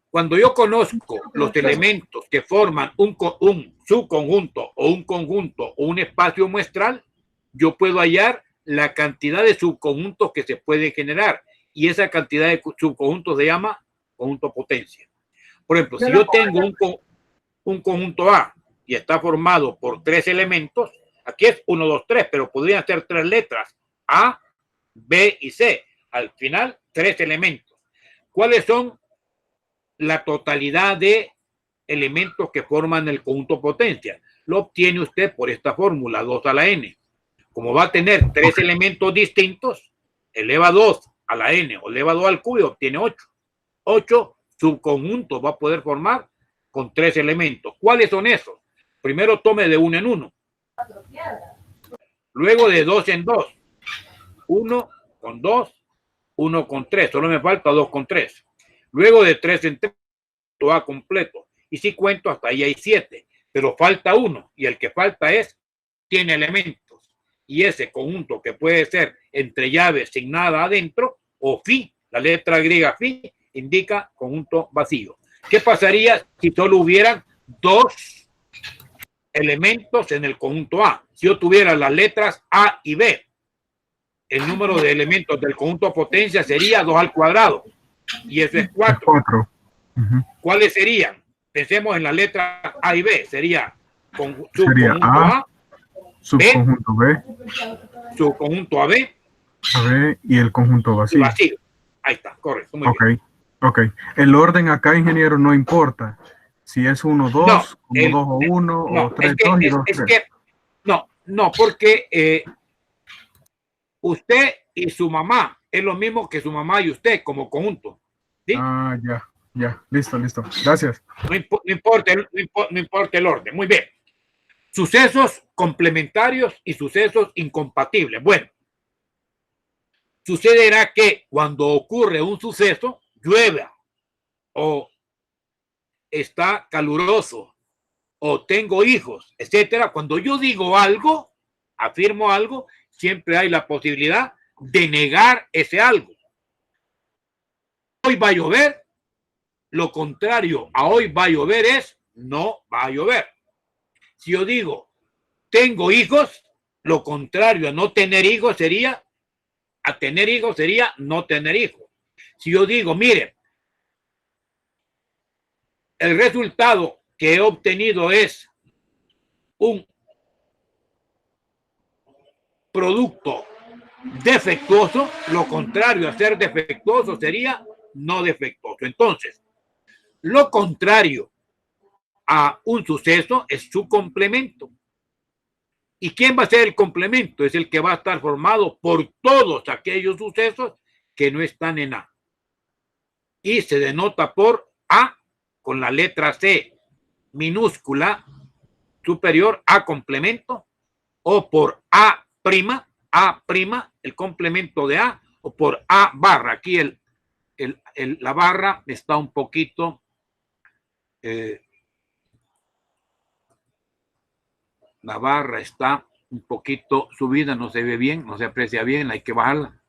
Cuando yo conozco los elementos que forman un subconjunto o un conjunto o un espacio muestral, yo puedo hallar la cantidad de subconjuntos que se puede generar. Y esa cantidad de subconjuntos se llama conjunto potencia. Por ejemplo, si yo tengo un conjunto A y está formado por 3 elementos, aquí es 1, 2, 3, pero podrían ser 3 letras, A, B y C. Al final, 3 elementos. ¿Cuáles son la totalidad de elementos que forman el conjunto potencia? Lo obtiene usted por esta fórmula, 2 a la n. Como va a tener 3 elementos distintos, eleva 2 a la n o eleva 2 al cubo y obtiene 8. 8 subconjuntos va a poder formar con 3 elementos. ¿Cuáles son esos? Primero tome de 1 en 1. Luego de 2 en 2. 1 con 2, 1 con 3. Solo me falta 2 con 3. Luego de 3 en 3, todo A completo. Y si cuento, hasta ahí hay 7. Pero falta 1. Y el que falta tiene elementos. Y ese conjunto que puede ser entre llaves sin nada adentro, o phi, la letra griega phi, indica conjunto vacío. ¿Qué pasaría si solo hubieran 2 elementos en el conjunto A? Si yo tuviera las letras A y B, el número de elementos del conjunto potencia sería 2 al cuadrado. Y eso es 4. ¿Cuáles serían? Pensemos en las letras A y B. Sería subconjunto A, subconjunto B, subconjunto AB, y el conjunto vacío. Ahí está, correcto. Muy bien. Ok. El orden acá, ingeniero, no importa. Si es 1, 2, 2 o 1, o 3, 2 y 2, 3. No, porque usted y su mamá es lo mismo que su mamá y usted como conjunto. ¿Sí? Ya. Listo. Gracias. No importa el orden. Muy bien. Sucesos complementarios y sucesos incompatibles. Bueno, sucederá que cuando ocurre un suceso, llueve o está caluroso o tengo hijos, etcétera. Cuando yo digo algo, afirmo algo, siempre hay la posibilidad de negar ese algo. Hoy va a llover, lo contrario a hoy va a llover es no va a llover. Si yo digo tengo hijos, lo contrario a no tener hijos sería a tener hijos sería no tener hijos. Si yo digo, mire, el resultado que he obtenido es un producto defectuoso, lo contrario a ser defectuoso sería no defectuoso. Entonces, lo contrario a un suceso es su complemento. ¿Y quién va a ser el complemento? Es el que va a estar formado por todos aquellos sucesos que no están en A. Y se denota por A con la letra C. minúscula superior A complemento, o por A prima, el complemento de A, o por A barra. Aquí la barra está un poquito la barra está un poquito subida, no se ve bien, no se aprecia bien, hay que bajarla.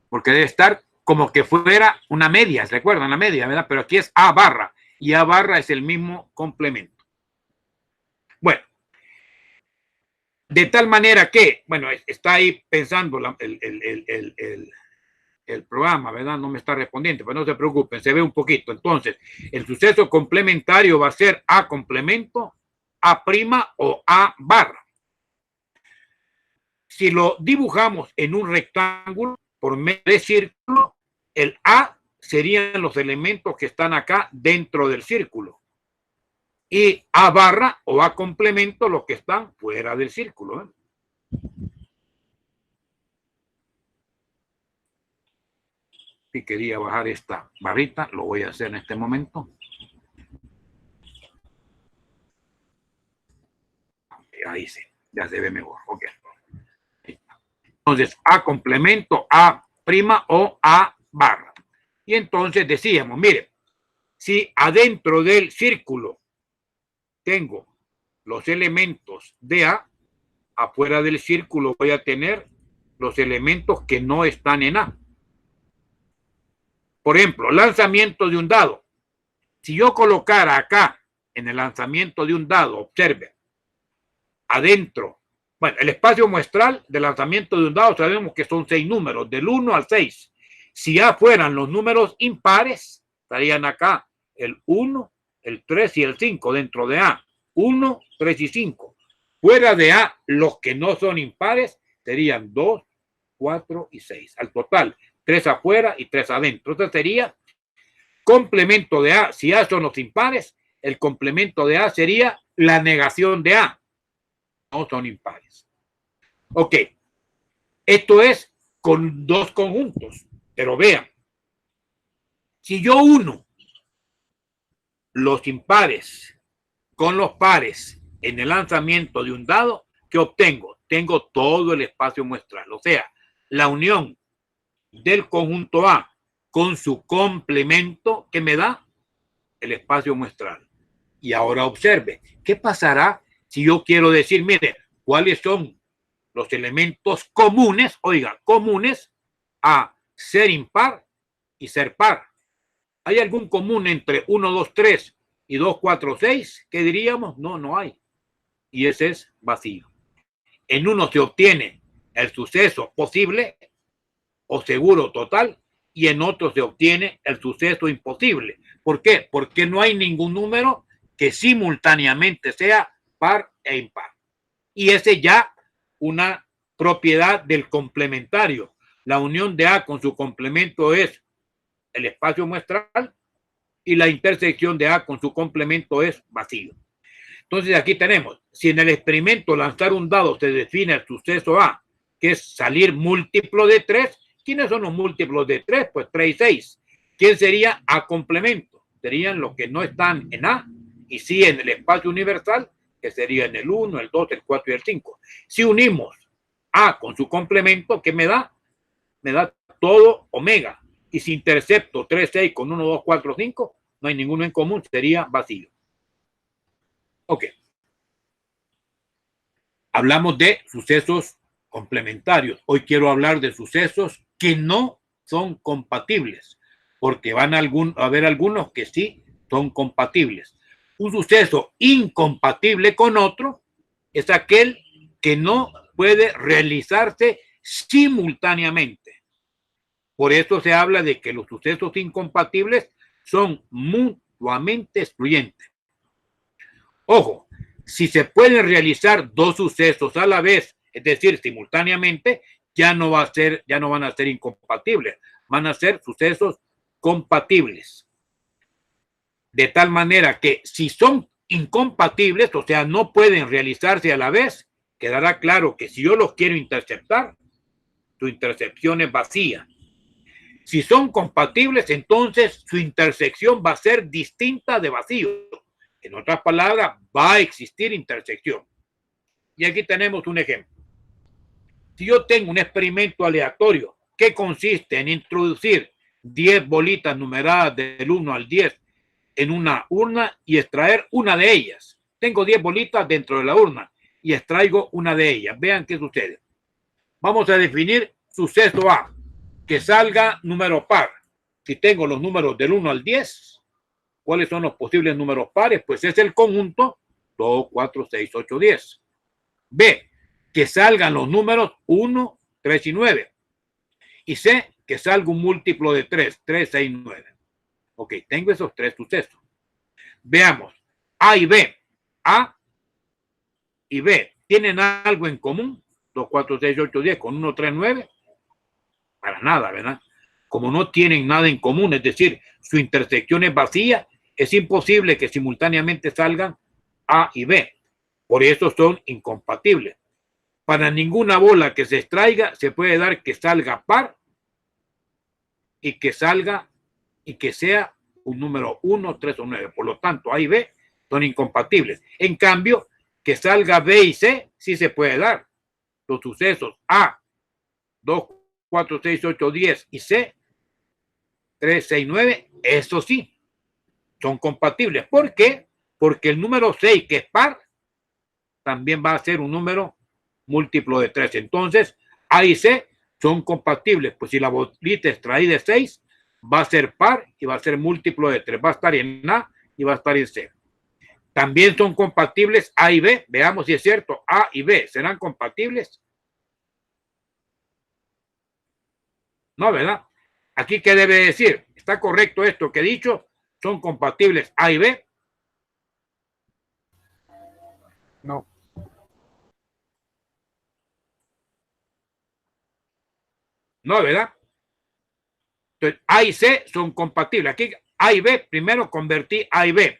Porque debe estar como que fuera una media, ¿se acuerdan? La media, ¿verdad? Pero aquí es A barra, y A barra es el mismo complemento. Bueno, de tal manera que, bueno, está ahí pensando el programa, ¿verdad? No me está respondiendo, pero no se preocupen, se ve un poquito. Entonces, el suceso complementario va a ser A complemento, A prima o A barra. Si lo dibujamos en un rectángulo por medio de círculo, el A serían los elementos que están acá dentro del círculo. Y A barra o A complemento los que están fuera del círculo, ¿eh? Si quería bajar esta barrita, lo voy a hacer en este momento. Ahí sí, ya se ve mejor. Ok. Entonces, A complemento, A prima o A barra. Y entonces decíamos, mire, si adentro del círculo tengo los elementos de A, afuera del círculo voy a tener los elementos que no están en A. Por ejemplo, lanzamiento de un dado. Si yo colocara acá, en el lanzamiento de un dado, observe, adentro, bueno, el espacio muestral de lanzamiento de un dado sabemos que son 6 números, del 1 al 6. Si ya fueran los números impares, estarían acá el 1, el 3 y el 5 dentro de A. 1, 3 y 5. Fuera de A, los que no son impares serían 2, 4 y 6. Al total, 3 afuera y 3 adentro. Entonces sería complemento de A. Si A son los impares, el complemento de A sería la negación de A. No son impares. Ok. Esto es con dos conjuntos. Pero vean, si yo uno los impares con los pares en el lanzamiento de un dado, ¿qué obtengo? Tengo todo el espacio muestral. O sea, la unión del conjunto A con su complemento que me da el espacio muestral. Y ahora observe, ¿qué pasará si yo quiero decir, mire, cuáles son los elementos comunes, oiga, comunes a ser impar y ser par? ¿Hay algún común entre 1, 2, 3 y 2, 4, 6? ¿Qué diríamos? No, no hay. Y ese es vacío. En uno se obtiene el suceso posible o seguro total, y en otro se obtiene el suceso imposible. ¿Por qué? Porque no hay ningún número que simultáneamente sea par e impar. Y ese ya una propiedad del complementario. La unión de A con su complemento es el espacio muestral y la intersección de A con su complemento es vacío. Entonces aquí tenemos, si en el experimento lanzar un dado se define el suceso A, que es salir múltiplo de 3, ¿quiénes son los múltiplos de 3? Pues 3 y 6. ¿Quién sería A complemento? Serían los que no están en A y sí en el espacio universal, que serían el 1, el 2, el 4 y el 5. Si unimos A con su complemento, ¿qué me da? Me da todo omega. Y si intercepto 3, 6 con 1, 2, 4, 5, no hay ninguno en común, sería vacío. Ok. Hablamos de sucesos complementarios. Hoy quiero hablar de sucesos que no son compatibles, porque van a haber algunos que sí son compatibles. Un suceso incompatible con otro es aquel que no puede realizarse simultáneamente. Por eso se habla de que los sucesos incompatibles son mutuamente excluyentes. Ojo, si se pueden realizar dos sucesos a la vez, es decir, simultáneamente, ya no van a ser incompatibles, van a ser sucesos compatibles. De tal manera que si son incompatibles, o sea, no pueden realizarse a la vez, quedará claro que si yo los quiero interceptar, su intercepción es vacía. Si son compatibles, entonces su intersección va a ser distinta de vacío. En otras palabras, va a existir intersección. Y aquí tenemos un ejemplo. Si yo tengo un experimento aleatorio que consiste en introducir 10 bolitas numeradas del 1 al 10 en una urna y extraer una de ellas. Tengo 10 bolitas dentro de la urna y extraigo una de ellas. Vean qué sucede. Vamos a definir suceso A, que salga número par. Si tengo los números del 1 al 10, ¿cuáles son los posibles números pares? Pues es el conjunto 2, 4, 6, 8, 10. B, que salgan los números 1, 3 y 9. Y C, que salga un múltiplo de 3, 3, 6, 9. Ok, tengo esos tres sucesos. Veamos, A y B. A y B, ¿tienen algo en común? 2, 4, 6, 8, 10 con 1, 3, 9. Para nada, ¿verdad? Como no tienen nada en común, es decir, su intersección es vacía, es imposible que simultáneamente salgan A y B. Por eso son incompatibles. Para ninguna bola que se extraiga se puede dar que salga par y que salga y que sea un número 1, 3 o 9. Por lo tanto, A y B son incompatibles. En cambio, que salga B y C sí se puede dar. Los sucesos A, 2, 4, 6, 8, 10 y C, 3, 6, 9, eso sí, son compatibles. ¿Por qué? Porque el número 6, que es par, también va a ser un número múltiplo de 3. Entonces, A y C son compatibles. Pues si la bolita extraída de 6, va a ser par y va a ser múltiplo de 3. Va a estar en A y va a estar en C. También son compatibles A y B. Veamos si es cierto. A y B serán compatibles. No, ¿verdad? Aquí, ¿qué debe decir? ¿Está correcto esto que he dicho? ¿Son compatibles A y B? No. No, ¿verdad? Entonces, A y C son compatibles. Aquí A y B, primero convertí A y B.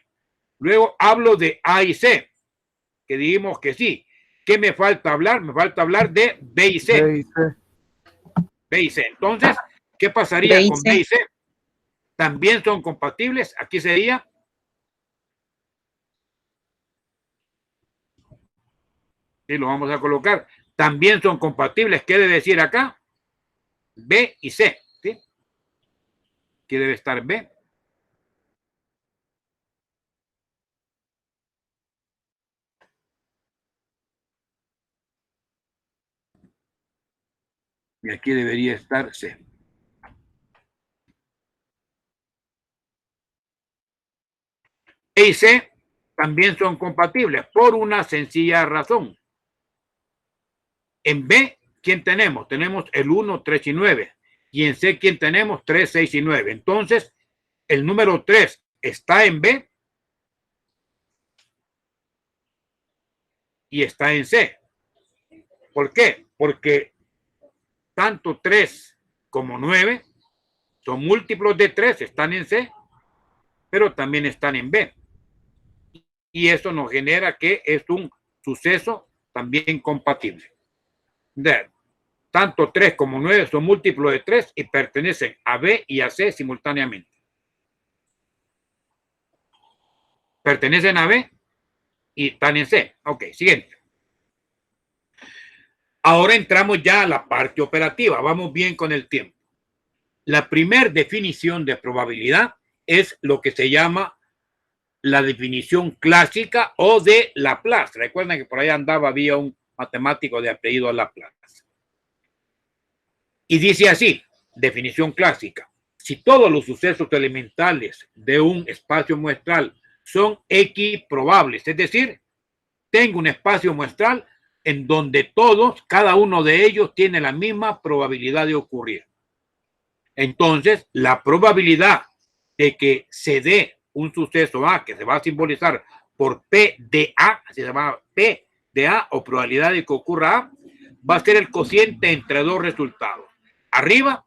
Luego hablo de A y C, que dijimos que sí. ¿Qué me falta hablar? Me falta hablar de B y C. B y C. B y C. Entonces, ¿qué pasaría con B y C? ¿También son compatibles? Aquí sería... Sí, lo vamos a colocar. También son compatibles. ¿Qué debe decir acá? B y C. ¿Sí? Aquí debe estar B. Y aquí debería estar C. B y C también son compatibles por una sencilla razón. En B, ¿quién tenemos? Tenemos el 1, 3 y 9. Y en C, ¿quién tenemos? 3, 6 y 9. Entonces, el número 3 está en B y está en C. ¿Por qué? Porque tanto 3 como 9 son múltiplos de 3, están en C, pero también están en B. Y eso nos genera que es un suceso también compatible. Tanto 3 como 9 son múltiplos de 3 y pertenecen a B y a C simultáneamente. Pertenecen a B y están en C. Ok, siguiente. Ahora entramos ya a la parte operativa. Vamos bien con el tiempo. La primera definición de probabilidad es lo que se llama la definición clásica o de Laplace. Recuerden que por ahí andaba, había un matemático de apellido Laplace. Y dice así, definición clásica: si todos los sucesos elementales de un espacio muestral son X probables, es decir, tengo un espacio muestral en donde todos, cada uno de ellos tiene la misma probabilidad de ocurrir. Entonces, la probabilidad de que se dé un suceso A, que se va a simbolizar por P de A, así se llama P de A, o probabilidad de que ocurra A, va a ser el cociente entre dos resultados. Arriba,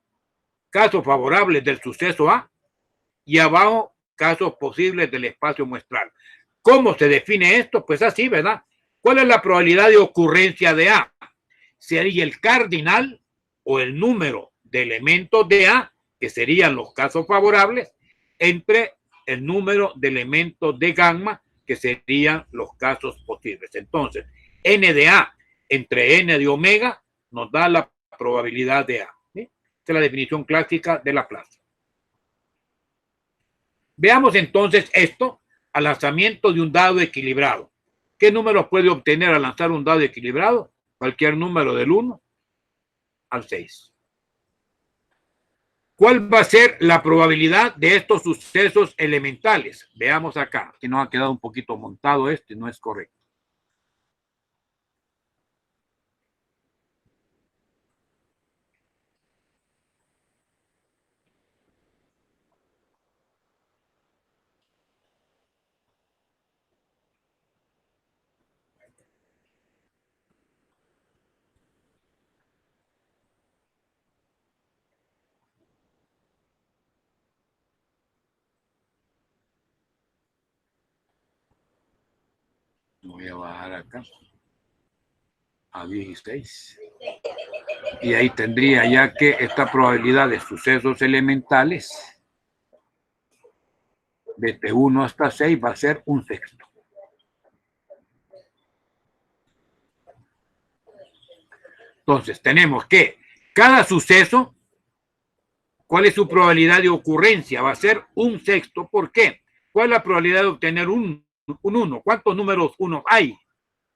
casos favorables del suceso A, y abajo, casos posibles del espacio muestral. ¿Cómo se define esto? Pues así, ¿verdad? ¿Cuál es la probabilidad de ocurrencia de A? Sería el cardinal o el número de elementos de A que serían los casos favorables, entre el número de elementos de gamma, que serían los casos posibles. Entonces, n de A entre n de omega nos da la probabilidad de A. ¿Sí? Esta es la definición clásica de Laplace. Veamos entonces esto al lanzamiento de un dado equilibrado. ¿Qué números puede obtener al lanzar un dado equilibrado? Cualquier número del 1 al 6. ¿Cuál va a ser la probabilidad de estos sucesos elementales? Veamos acá, que nos ha quedado un poquito montado esto y no es correcto. Voy a bajar acá a 16. Y ahí tendría ya que esta probabilidad de sucesos elementales desde 1 hasta 6 va a ser un sexto. Entonces tenemos que cada suceso, ¿cuál es su probabilidad de ocurrencia? Va a ser un sexto. ¿Por qué? ¿Cuál es la probabilidad de obtener un 1? ¿Cuántos números 1 hay?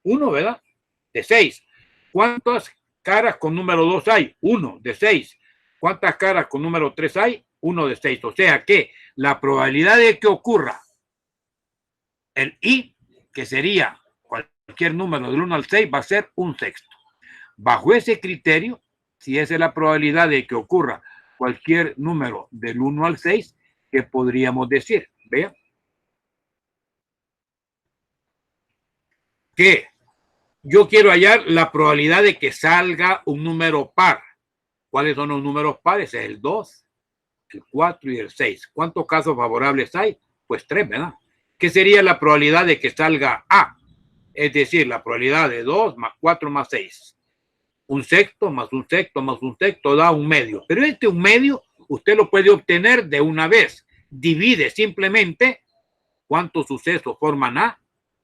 1, ¿verdad? De 6. ¿Cuántas caras con número 2 hay? 1 de 6. ¿Cuántas caras con número 3 hay? 1 de 6. O sea que la probabilidad de que ocurra el I, que sería cualquier número del 1 al 6, va a ser un sexto. Bajo ese criterio, si esa es la probabilidad de que ocurra cualquier número del 1 al 6, ¿qué podríamos decir? Vean. Que yo quiero hallar la probabilidad de que salga un número par. ¿Cuáles son los números pares? Es el 2, el 4 y el 6. ¿Cuántos casos favorables hay? Pues 3, ¿verdad? ¿Qué sería la probabilidad de que salga A? Es decir, la probabilidad de 2 más 4 más 6. Un sexto más un sexto más un sexto da un medio. Pero este un medio usted lo puede obtener de una vez. Divide simplemente cuántos sucesos forman A.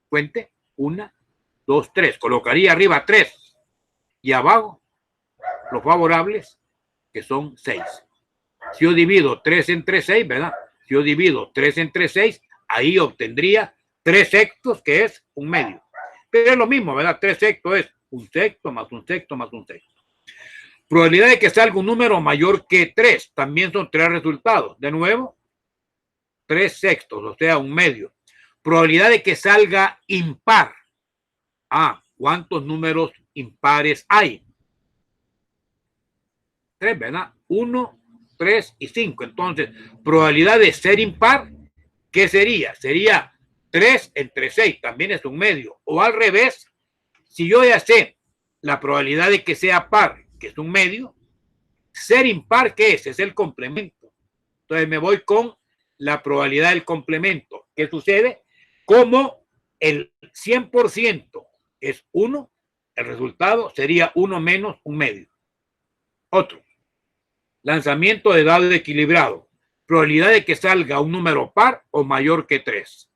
Cuente. 1, 2, 3. Colocaría arriba 3 y abajo los favorables, que son 6. Si yo divido 3 entre 6, ¿verdad? Si yo divido 3 entre 6, ahí obtendría 3 sextos, que es un medio. Pero es lo mismo, ¿verdad? 3 sextos es un sexto más un sexto más un sexto. Probabilidad de que salga un número mayor que 3. También son 3 resultados. De nuevo, 3 sextos, o sea, un medio. Probabilidad de que salga impar. ¿Cuántos números impares hay? 3, ¿verdad? 1, 3 y 5. Entonces, probabilidad de ser impar, ¿qué sería? Sería 3 entre 6, también es un medio. O al revés, si yo ya sé la probabilidad de que sea par, que es un medio, ser impar, ¿qué es? Es el complemento. Entonces me voy con la probabilidad del complemento. ¿Qué sucede? Como el 100% es 1, el resultado sería 1 menos un medio. Otro. Lanzamiento de dado equilibrado. Probabilidad de que salga un número par o mayor que 3.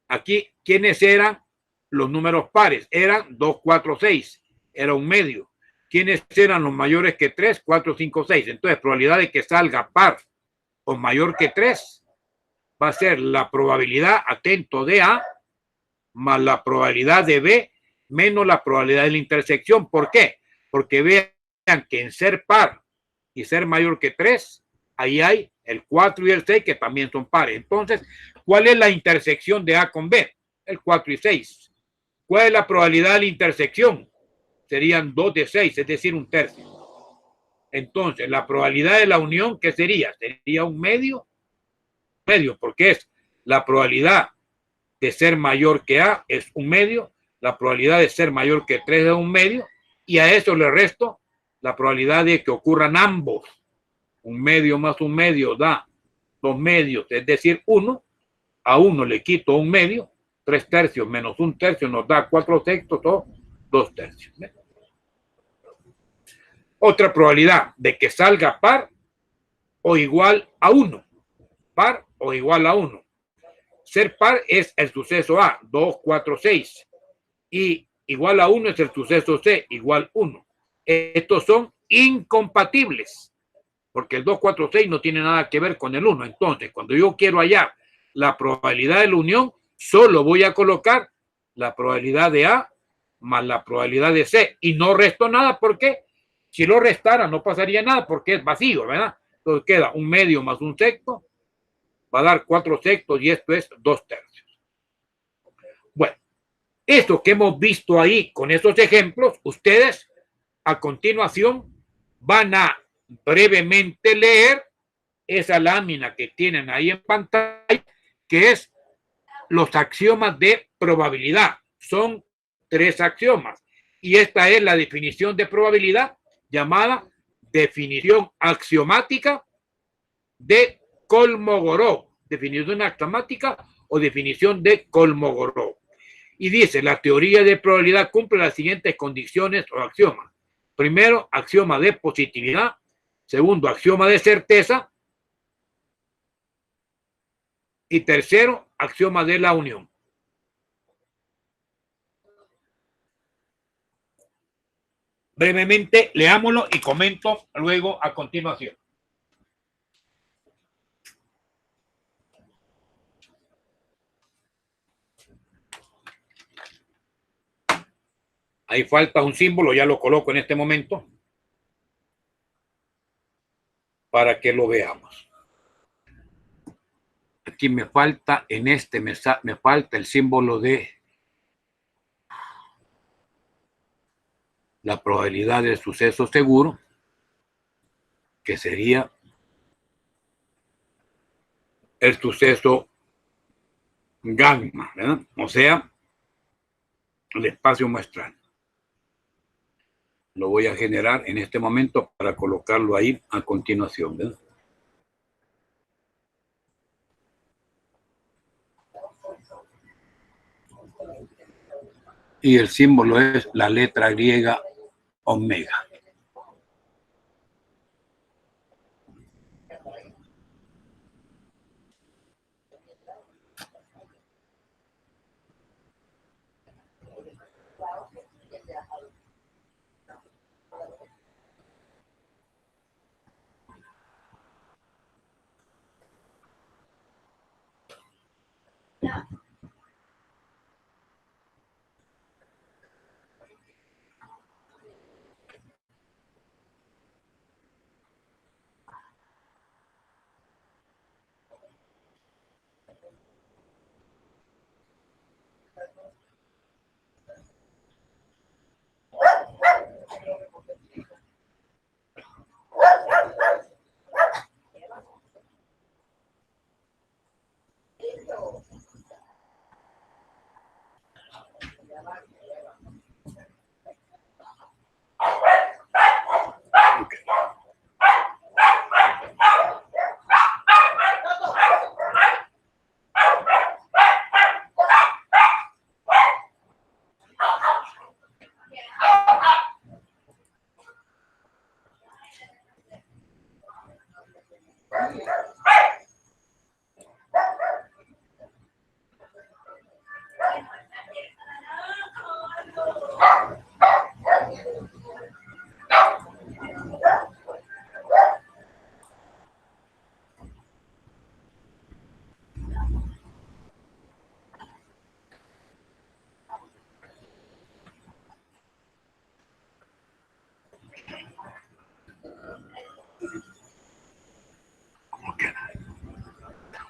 Aquí, ¿quiénes eran los números pares? Eran 2, 4, 6. Era un medio. ¿Quiénes eran los mayores que 3? 4, 5, 6. Entonces, probabilidad de que salga par o mayor que 3 va a ser la probabilidad, atento, de A más la probabilidad de B menos la probabilidad de la intersección. ¿Por qué? Porque vean que en ser par y ser mayor que 3, ahí hay el 4 y el 6 que también son pares. Entonces, ¿cuál es la intersección de A con B? El 4 y 6. ¿Cuál es la probabilidad de la intersección? Serían 2 de 6, es decir, un tercio. Entonces, la probabilidad de la unión, ¿qué sería? Sería un medio, porque es la probabilidad de ser mayor que A es un medio, la probabilidad de ser mayor que 3 es un medio, y a eso le resto la probabilidad de que ocurran ambos. Un medio más un medio da 2 medios, es decir, 1. A 1 le quito un medio, 3 tercios menos un tercio nos da 4 sextos o 2 tercios. Otra probabilidad de que salga par o igual a 1. Par o igual a 1. Ser par es el suceso A, 2, 4, 6. Y igual a 1 es el suceso C, igual 1. Estos son incompatibles, porque el 2, 4, 6 no tiene nada que ver con el 1. Entonces, cuando yo quiero hallar la probabilidad de la unión, solo voy a colocar la probabilidad de A más la probabilidad de C. Y no resto nada, porque si lo restara no pasaría nada, porque es vacío, ¿verdad? Entonces queda un medio más un sexto, va a dar 4 sextos y esto es 2 tercios. Bueno, esto que hemos visto ahí con estos ejemplos, ustedes a continuación van a brevemente leer esa lámina que tienen ahí en pantalla, que es los axiomas de probabilidad. Son 3 axiomas. Y esta es la definición de probabilidad llamada definición axiomática de Kolmogorov. Definición axiomática o definición de Kolmogorov. Y dice, la teoría de probabilidad cumple las siguientes condiciones o axiomas. Primero, axioma de positividad. Segundo, axioma de certeza. Y tercero, axioma de la unión. Brevemente, leámoslo y comento luego a continuación. Ahí falta un símbolo, ya lo coloco en este momento para que lo veamos. Aquí me falta, en este me falta el símbolo de la probabilidad del suceso seguro, que sería el suceso gamma, ¿verdad? O sea, el espacio muestral. Lo voy a generar en este momento para colocarlo ahí a continuación, ¿verdad? Y el símbolo es la letra griega omega.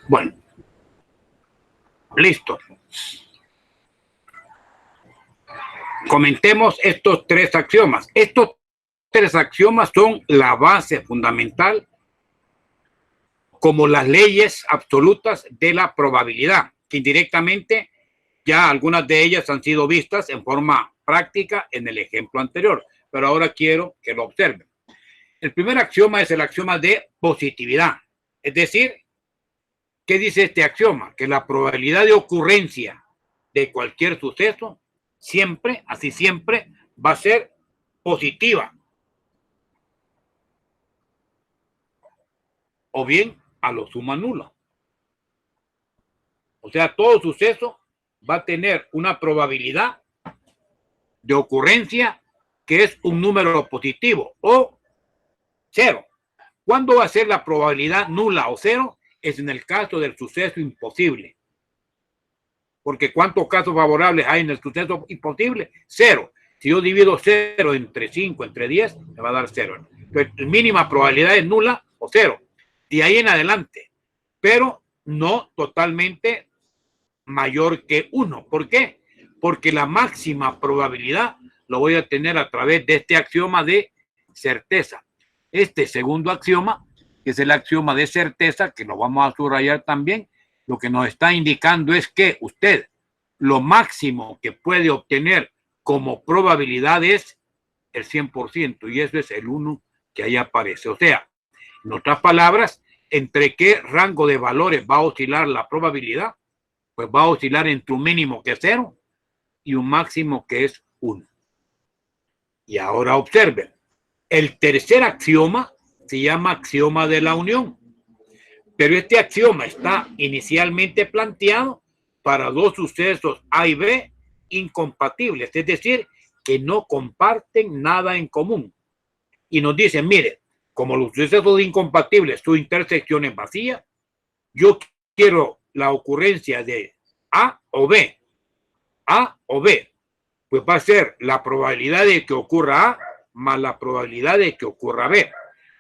Bueno, listo. Comentemos estos 3 axiomas. Estos 3 axiomas son la base fundamental como las leyes absolutas de la probabilidad, que indirectamente ya algunas de ellas han sido vistas en forma práctica en el ejemplo anterior, pero ahora quiero que lo observen. El primer axioma es el axioma de positividad, es decir, ¿qué dice este axioma? Que la probabilidad de ocurrencia de cualquier suceso siempre, así siempre, va a ser positiva. o bien a la suma nula. O sea, todo suceso va a tener una probabilidad de ocurrencia que es un número positivo o cero. ¿Cuándo va a ser la probabilidad nula o cero? Es en el caso del suceso imposible. Porque ¿cuántos casos favorables hay en el suceso imposible? Cero. Si yo divido 0 entre 5, entre 10, me va a dar 0. Entonces, la mínima probabilidad es nula o 0. De ahí en adelante. Pero no totalmente mayor que 1. ¿Por qué? Porque la máxima probabilidad lo voy a tener a través de este axioma de certeza. Este segundo axioma, que es el axioma de certeza, que lo vamos a subrayar también, lo que nos está indicando es que usted lo máximo que puede obtener como probabilidad es el 100%, y eso es el 1 que ahí aparece. O sea, en otras palabras, ¿entre qué rango de valores va a oscilar la probabilidad? Pues va a oscilar entre un mínimo que es 0 y un máximo que es 1. Y ahora observen, el tercer axioma se llama axioma de la unión, pero este axioma está inicialmente planteado para dos sucesos A y B incompatibles, es decir, que no comparten nada en común. Y nos dicen, mire, como los sucesos incompatibles, su intersección es vacía, yo quiero la ocurrencia de A o B. A o B, pues va a ser la probabilidad de que ocurra A más la probabilidad de que ocurra B.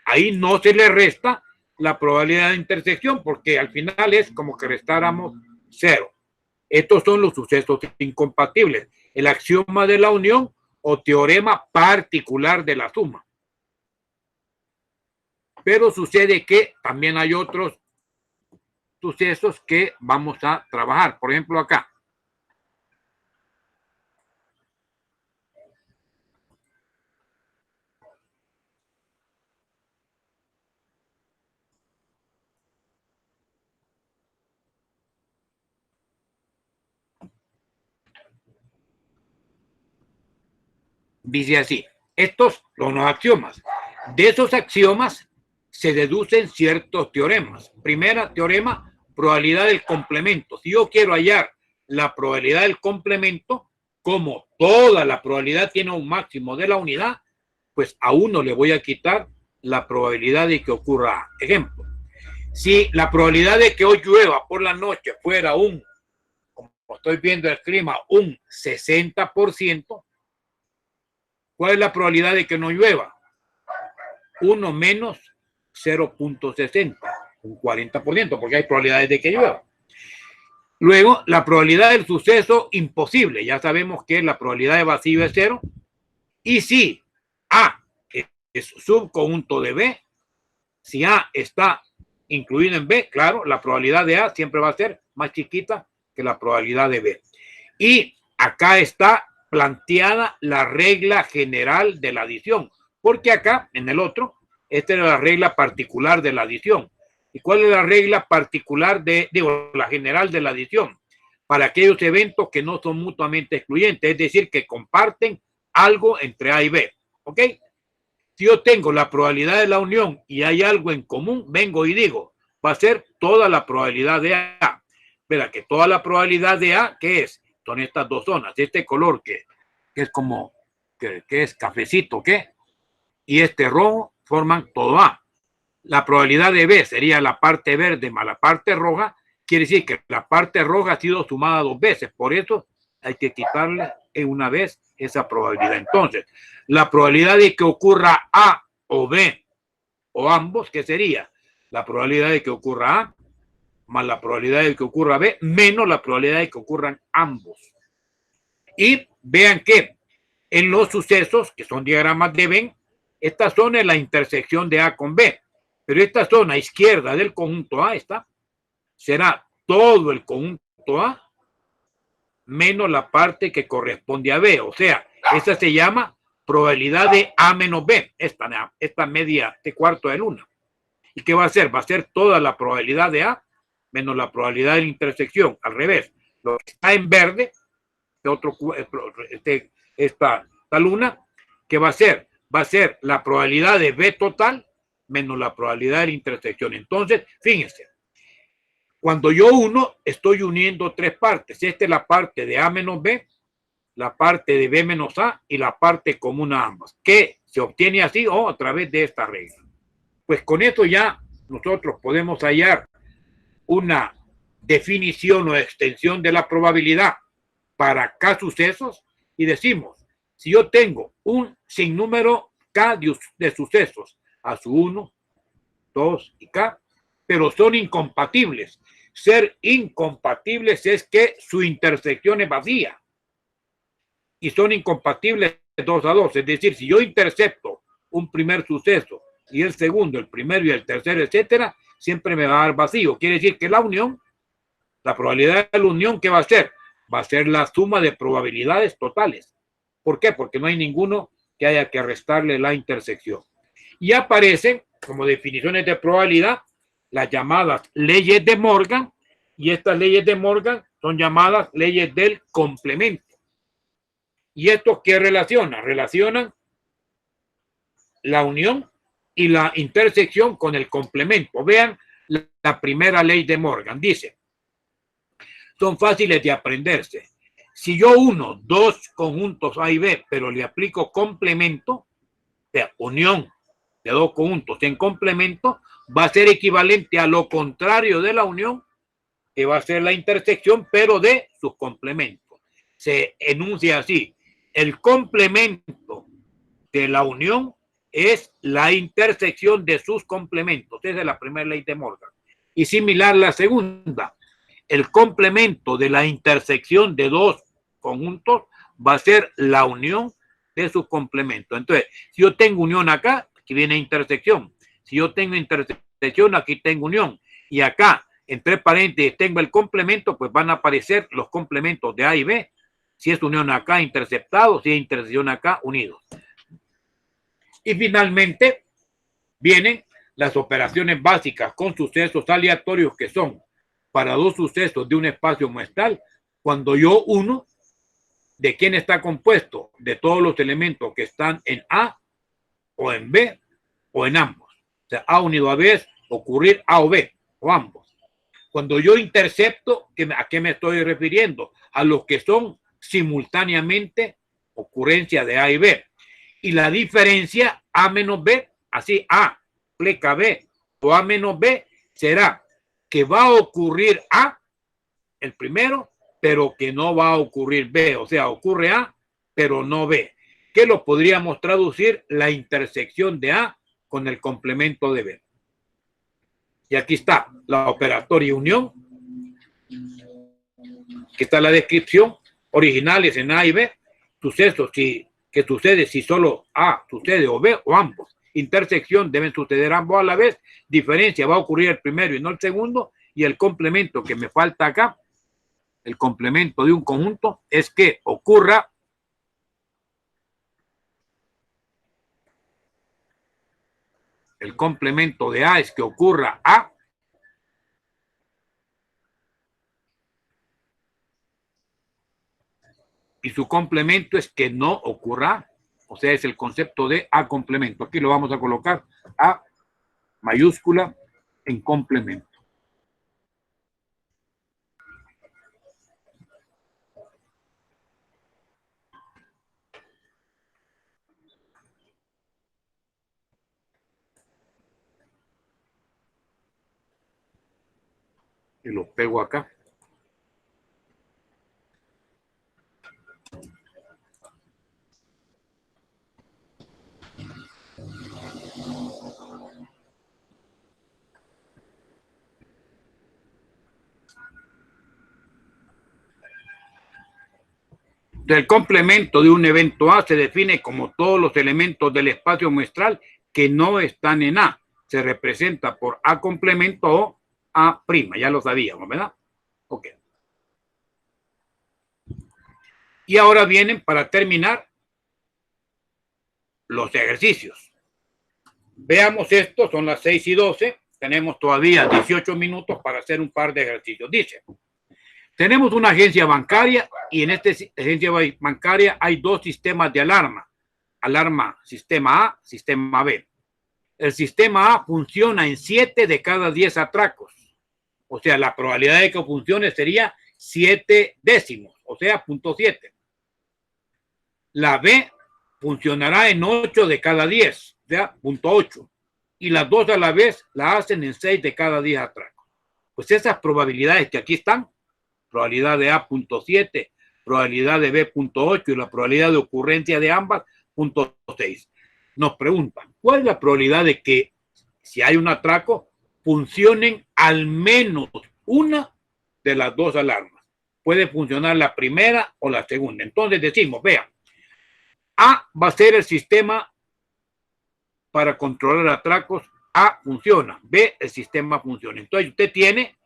Ahí no se le resta la probabilidad de intersección, porque al final es como que restáramos 0. Estos son los sucesos incompatibles. El axioma de la unión o teorema particular de la suma. Pero sucede que también hay otros sucesos que vamos a trabajar. Por ejemplo, acá. Dice así, estos son los axiomas. De esos axiomas se deducen ciertos teoremas. Primera teorema, probabilidad del complemento. Si yo quiero hallar la probabilidad del complemento, como toda la probabilidad tiene un máximo de la unidad, pues a uno le voy a quitar la probabilidad de que ocurra. Ejemplo, si la probabilidad de que hoy llueva por la noche fuera como estoy viendo el clima, un 60%, ¿cuál es la probabilidad de que no llueva? 1 menos 0.60, un 40%, porque hay probabilidades de que llueva. Luego, la probabilidad del suceso imposible. Ya sabemos que la probabilidad de vacío es 0. Y si A es subconjunto de B, si A está incluido en B, claro, la probabilidad de A siempre va a ser más chiquita que la probabilidad de B. Y acá está planteada la regla general de la adición, porque acá, en el otro, esta es la regla particular de la adición. ¿Y cuál es la regla particular la general de la adición? Para aquellos eventos que no son mutuamente excluyentes, es decir, que comparten algo entre A y B. ¿Ok? Si yo tengo la probabilidad de la unión y hay algo en común, vengo y digo, va a ser toda la probabilidad de A. Verá que toda la probabilidad de A, ¿qué es? Son estas dos zonas. Este color que es como, que es cafecito, ¿qué? Y este rojo forman todo A. La probabilidad de B sería la parte verde más la parte roja. Quiere decir que la parte roja ha sido sumada 2 veces. Por eso hay que quitarle una vez esa probabilidad. Entonces, la probabilidad de que ocurra A o B o ambos, ¿qué sería? La probabilidad de que ocurra A más la probabilidad de que ocurra B menos la probabilidad de que ocurran ambos. Y vean que en los sucesos, que son diagramas de Venn, esta zona es la intersección de A con B. Pero esta zona izquierda del conjunto A será todo el conjunto A menos la parte que corresponde a B. O sea, esa se llama probabilidad de A menos B, esta media, este cuarto de luna. ¿Y qué va a hacer? Va a ser toda la probabilidad de A menos la probabilidad de la intersección. Al revés, lo que está en verde, esta luna, ¿qué va a ser? Va a ser la probabilidad de B total menos la probabilidad de la intersección. Entonces, fíjense, cuando yo uno, estoy uniendo tres partes. Esta es la parte de A menos B, la parte de B menos A y la parte común a ambas, que se obtiene así o a través de esta regla. Pues con esto ya nosotros podemos hallar una definición o extensión de la probabilidad para K sucesos y decimos, si yo tengo un sinnúmero K de sucesos a su 1, 2 y K, pero son incompatibles. Ser incompatibles es que su intersección es vacía y son incompatibles 2 a 2. Es decir, si yo intercepto un primer suceso y el segundo, el primero y el tercero, etcétera, siempre me va a dar vacío. Quiere decir que la unión, la probabilidad de la unión, ¿qué va a ser? Va a ser la suma de probabilidades totales. ¿Por qué? Porque no hay ninguno que haya que restarle la intersección. Y aparecen como definiciones de probabilidad las llamadas leyes de Morgan, y estas leyes de Morgan son llamadas leyes del complemento. ¿Y esto qué relaciona? Relacionan la unión y la intersección con el complemento. Vean la primera ley de Morgan. Dice, son fáciles de aprenderse. Si yo uno dos conjuntos A y B, pero le aplico complemento, o sea, unión de dos conjuntos en complemento, va a ser equivalente a lo contrario de la unión, que va a ser la intersección, pero de sus complementos. Se enuncia así: el complemento de la unión es la intersección de sus complementos. Esa es la primera ley de Morgan. Y similar la segunda, el complemento de la intersección de dos conjuntos va a ser la unión de sus complementos. Entonces, si yo tengo unión acá, aquí viene intersección. Si yo tengo intersección, aquí tengo unión. Y acá, entre paréntesis, tengo el complemento, pues van a aparecer los complementos de A y B. Si es unión acá, interceptado; si es intersección acá, unidos. Y finalmente, vienen las operaciones básicas con sucesos aleatorios, que son para dos sucesos de un espacio muestral, cuando yo uno de quién está compuesto, de todos los elementos que están en A o en B o en ambos. O sea, A unido a B es ocurrir A o B o ambos. Cuando yo intercepto, ¿a qué me estoy refiriendo? A los que son simultáneamente ocurrencia de A y B. Y la diferencia A menos B, así A pleca B o A menos B, será que va a ocurrir A, el primero, pero que no va a ocurrir B. O sea, ocurre A, pero no B. ¿Qué lo podríamos traducir? La intersección de A con el complemento de B. Y aquí está la operatoria unión. Aquí está la descripción. Originales en A y B. Sucesos que sucede si solo A sucede o B o ambos. Intersección deben suceder ambos a la vez. Diferencia va a ocurrir el primero y no el segundo. Y el complemento que me falta acá, el complemento de un conjunto, es que ocurra el complemento de A es que ocurra A y su complemento es que no ocurra, o sea, es el concepto de A complemento. Aquí lo vamos a colocar A mayúscula en complemento. Y lo pego acá. El complemento de un evento A se define como todos los elementos del espacio muestral que no están en A. Se representa por A complemento o A prima. Ya lo sabíamos, ¿verdad? Ok. Y ahora vienen, para terminar, los ejercicios. Veamos esto, son las 6:12. Tenemos todavía 18 minutos para hacer un par de ejercicios. Dice, tenemos una agencia bancaria y en esta agencia bancaria hay dos sistemas de alarma. Alarma sistema A, sistema B. el sistema A funciona en 7 de cada 10 atracos. O sea, la probabilidad de que funcione sería 7 décimos, o sea, 0.7. La B funcionará en 8 de cada 10, o sea, 0.8. Y las dos a la vez la hacen en 6 de cada 10 atracos. Pues esas probabilidades que aquí están, probabilidad de A 0.7, probabilidad de B 0.8 y la probabilidad de ocurrencia de ambas 0.6. Nos preguntan, ¿cuál es la probabilidad de que si hay un atraco funcionen al menos una de las dos alarmas? Puede funcionar la primera o la segunda. Entonces decimos, vean, A va a ser el sistema para controlar atracos. A funciona, B el sistema funciona. Entonces usted tiene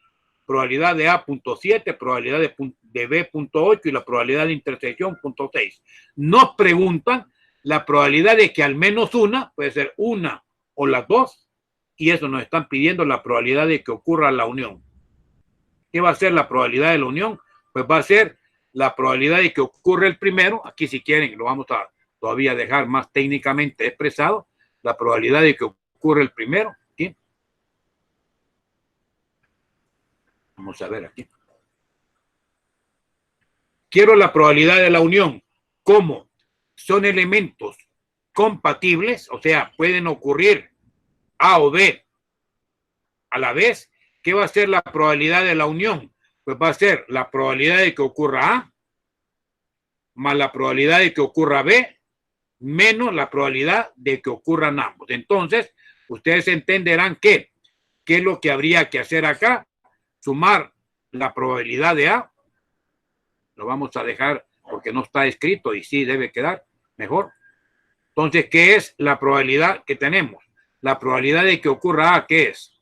probabilidad de A 0.7, probabilidad de B 0.8 y la probabilidad de intersección 0.6. Nos preguntan la probabilidad de que al menos una, puede ser una o las dos, y eso nos están pidiendo la probabilidad de que ocurra la unión. ¿Qué va a ser la probabilidad de la unión? Pues va a ser la probabilidad de que ocurra el primero. Aquí si quieren lo vamos a todavía dejar más técnicamente expresado. La probabilidad de que ocurra el primero. ¿Sí? Vamos a ver aquí. Quiero la probabilidad de la unión. ¿Cómo? Son elementos compatibles, o sea, pueden ocurrir A o B a la vez. ¿Qué va a ser la probabilidad de la unión? Pues va a ser la probabilidad de que ocurra A más la probabilidad de que ocurra B menos la probabilidad de que ocurran ambos. Entonces, ustedes entenderán que ¿qué es lo que habría que hacer acá? Sumar la probabilidad de A. Lo vamos a dejar porque no está escrito y sí debe quedar mejor. Entonces, ¿qué es la probabilidad que tenemos? La probabilidad de que ocurra A, ¿qué es?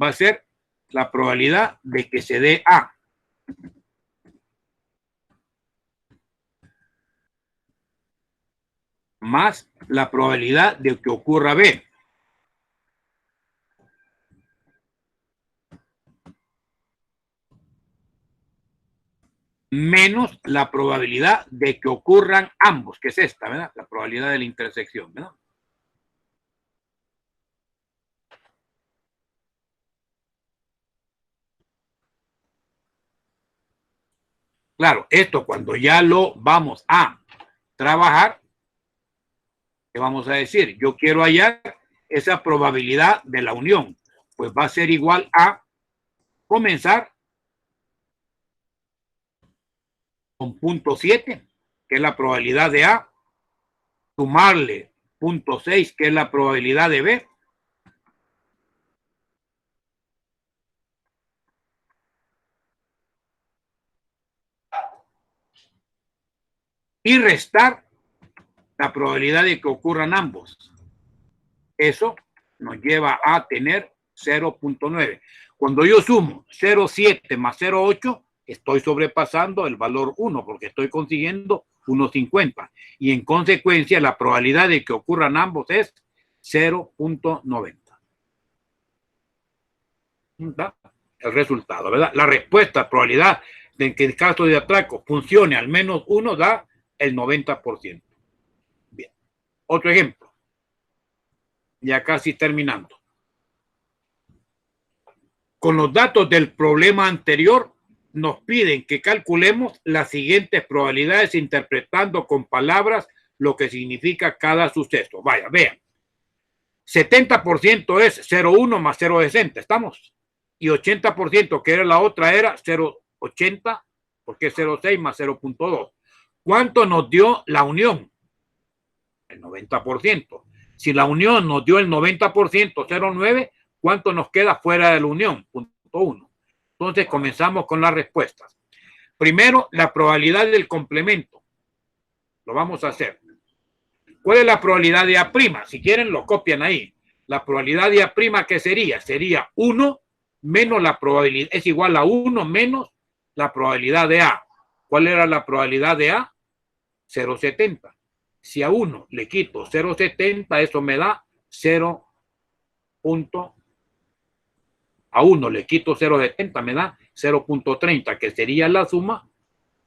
Va a ser la probabilidad de que se dé A. Más la probabilidad de que ocurra B. Menos la probabilidad de que ocurran ambos, que es esta, ¿verdad? La probabilidad de la intersección, ¿verdad? Claro, esto cuando ya lo vamos a trabajar, ¿qué vamos a decir? Yo quiero hallar esa probabilidad de la unión. Pues va a ser igual a comenzar con 0.7, que es la probabilidad de A, sumarle 0.6, que es la probabilidad de B, y restar la probabilidad de que ocurran ambos. Eso nos lleva a tener 0.9. Cuando yo sumo 0.7 más 0.8, estoy sobrepasando el valor 1 porque estoy consiguiendo 1.50. Y en consecuencia, la probabilidad de que ocurran ambos es 0.90. El resultado, ¿verdad? La respuesta, probabilidad de que el caso de atraco funcione al menos uno da el 90%. Bien. Otro ejemplo. Ya casi terminando. Con los datos del problema anterior, nos piden que calculemos las siguientes probabilidades interpretando con palabras lo que significa cada suceso. Vaya, vean. 70% es 0,1 más 0,60, ¿estamos? Y 80%, que era la otra, era 0,80, porque es 0,6 más 0,2. ¿Cuánto nos dio la unión? El 90%. Si la unión nos dio el 90%, 0,9, ¿cuánto nos queda fuera de la unión? 0.1. Entonces comenzamos con las respuestas. Primero, la probabilidad del complemento. Lo vamos a hacer. ¿Cuál es la probabilidad de A'? Si quieren, lo copian ahí. La probabilidad de A', ¿qué sería? Sería 1 menos la probabilidad, es igual a 1 menos la probabilidad de A. ¿Cuál era la probabilidad de A? 0,70. Si a 1 le quito 0,70, eso me da 0. A 1 le quito 0,70, me da 0.30, que sería la suma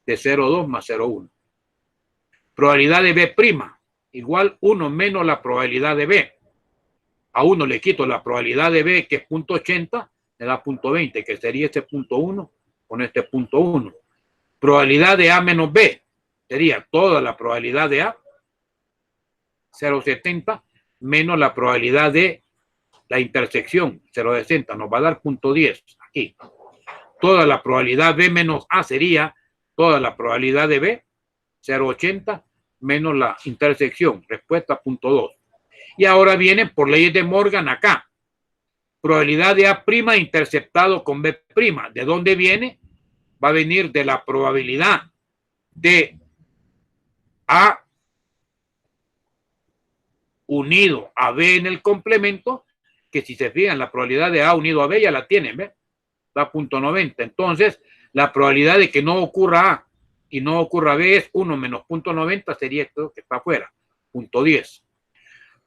de 0,2 más 0,1. Probabilidad de B', igual 1 menos la probabilidad de B. A 1 le quito la probabilidad de B, que es 0.80, me da 0.20, que sería este 0.1 con este 0.1. Probabilidad de A menos B sería toda la probabilidad de A, 0.70, menos la probabilidad de la intersección, 0.60, nos va a dar 0.10 aquí. Toda la probabilidad B menos A sería toda la probabilidad de B, 0.80, menos la intersección, respuesta 0.2. Y ahora viene por leyes de Morgan acá. Probabilidad de A' interceptado con B'. ¿De dónde viene? Va a venir de la probabilidad de A unido a B en el complemento, que si se fijan, la probabilidad de A unido a B ya la tienen, ¿ve? Da 0.90. Entonces, la probabilidad de que no ocurra A y no ocurra B es 1 menos 0.90, sería esto que está afuera, 0.10.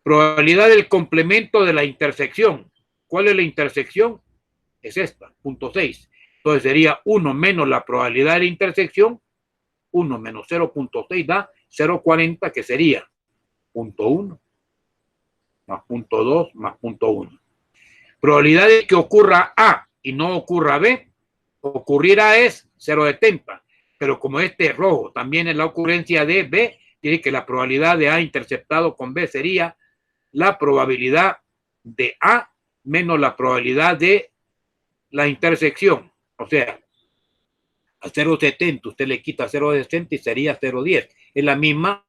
Probabilidad del complemento de la intersección. ¿Cuál es la intersección? Es esta, 0.6. Entonces sería 1 menos la probabilidad de la intersección, 1 menos 0.6 da 0.40, que sería 0.1 más 0.2 más 0.1. Probabilidad de que ocurra A y no ocurra B, ocurrirá es 0.70. Pero como este rojo también es la ocurrencia de B, quiere que la probabilidad de A interceptado con B sería la probabilidad de A menos la probabilidad de la intersección. O sea, a 0.70 usted le quita 0.60 y sería 0.10. Es la misma,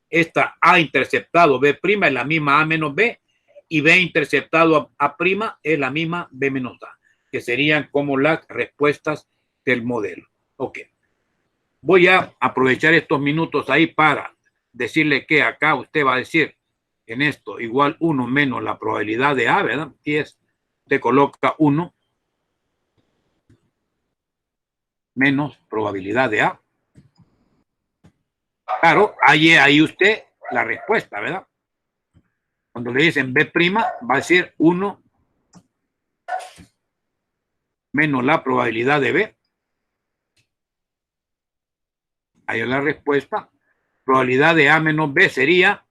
esta A interceptado B' es la misma A menos B, y B interceptado A' es la misma B menos A, que serían como las respuestas del modelo. Ok. Voy a aprovechar estos minutos ahí para decirle que acá usted va a decir en esto igual 1 menos la probabilidad de A, ¿verdad? Y es, usted coloca 1 menos probabilidad de A. Claro, ahí usted la respuesta, ¿verdad? Cuando le dicen B', va a decir 1 menos la probabilidad de B. Ahí es la respuesta. Probabilidad de A menos B sería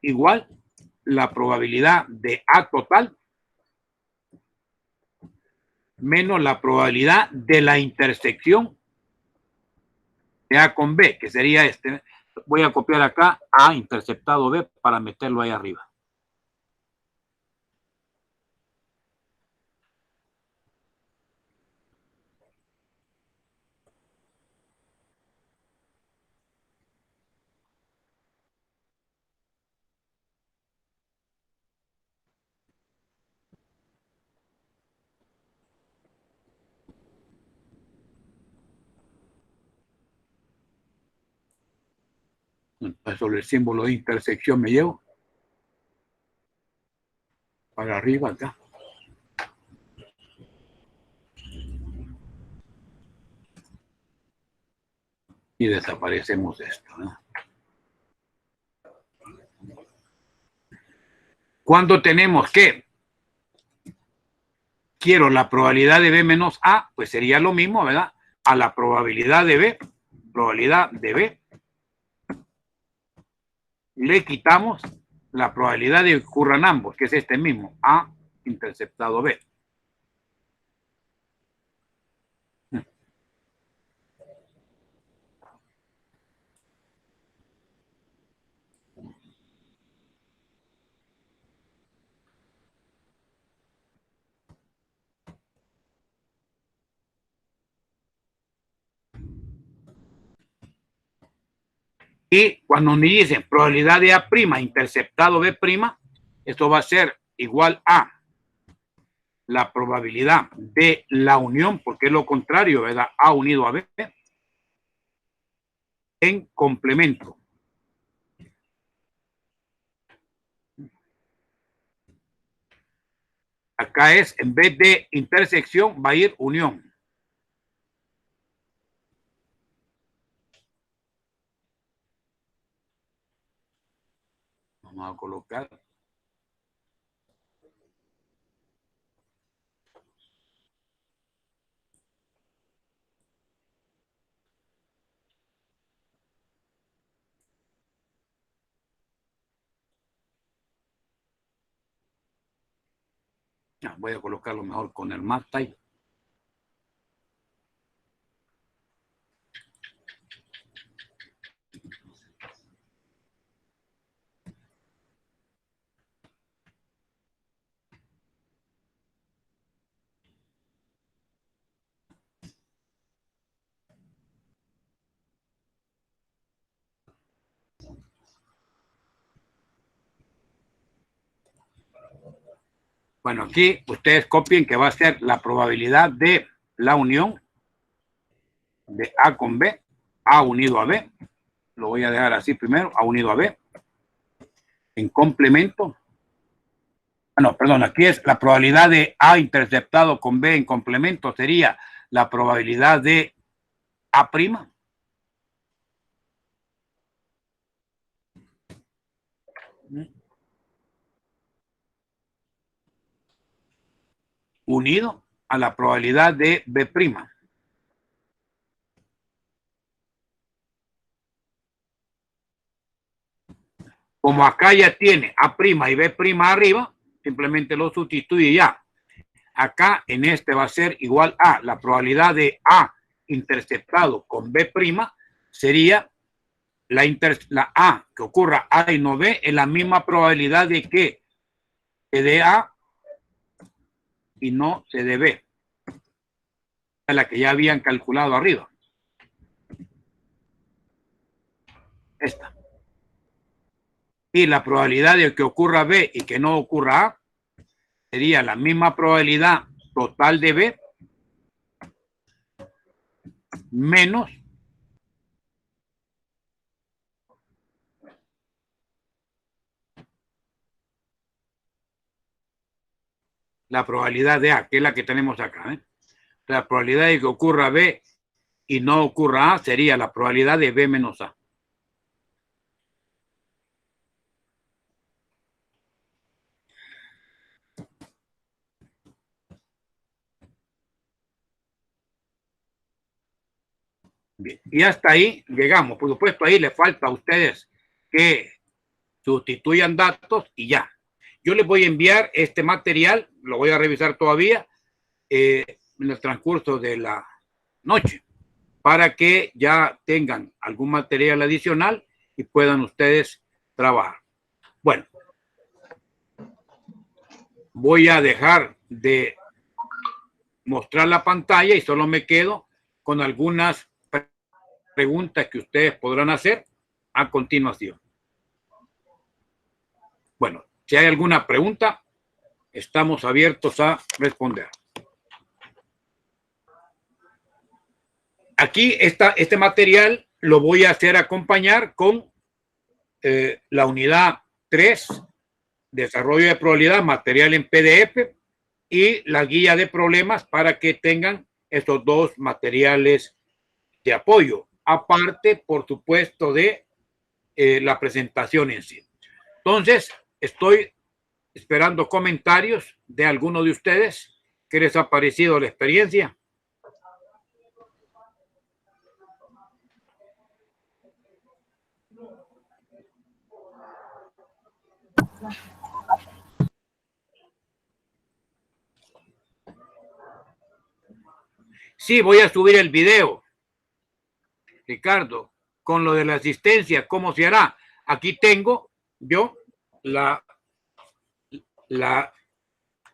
igual la probabilidad de A total menos la probabilidad de la intersección de A con B, que sería este. Voy a copiar acá A interceptado B para meterlo ahí arriba. Entonces, sobre el símbolo de intersección me llevo para arriba acá. Y desaparecemos esto, ¿no? Cuando tenemos que quiero la probabilidad de B menos A, pues sería lo mismo, ¿verdad? A la probabilidad de B, le quitamos la probabilidad de que ocurran ambos, que es este mismo, A interceptado B. Y cuando me dicen probabilidad de A' interceptado B', esto va a ser igual a la probabilidad de la unión, porque es lo contrario, ¿verdad? A unido a B, en complemento. Acá es, en vez de intersección, va a ir unión. Vamos a colocar. Voy a colocarlo mejor con el más type. Bueno, aquí ustedes copien que va a ser la probabilidad de la unión de A con B, A unido a B. Lo voy a dejar así primero, A unido a B. En complemento. No, perdón, aquí es la probabilidad de A interceptado con B en complemento, sería la probabilidad de A'. Unido a la probabilidad de B'. Como acá ya tiene A' y B' arriba, simplemente lo sustituye ya. Acá en este va a ser igual a la probabilidad de A interceptado con B' sería la A que ocurra A y no B, es la misma probabilidad de que se dé A y no se dé B. Es la que ya habían calculado arriba. Esta. Y la probabilidad de que ocurra B y que no ocurra A sería la misma probabilidad total de B menos la probabilidad de A, que es la que tenemos acá. La probabilidad de que ocurra B y no ocurra A sería la probabilidad de B menos A. Bien. Y hasta ahí llegamos. Por supuesto, ahí le falta a ustedes que sustituyan datos y ya. Yo les voy a enviar este material, lo voy a revisar todavía en el transcurso de la noche, para que ya tengan algún material adicional y puedan ustedes trabajar. Bueno, voy a dejar de mostrar la pantalla y solo me quedo con algunas preguntas que ustedes podrán hacer a continuación. Bueno, si hay alguna pregunta, estamos abiertos a responder. Aquí este material lo voy a hacer acompañar con la unidad 3, desarrollo de probabilidad, material en PDF, y la guía de problemas para que tengan estos dos materiales de apoyo, aparte, por supuesto, de la presentación en sí. Entonces, estoy esperando comentarios de alguno de ustedes. ¿Qué les ha parecido la experiencia? Sí, voy a subir el video, Ricardo, con lo de la asistencia, ¿cómo se hará? Aquí tengo yo el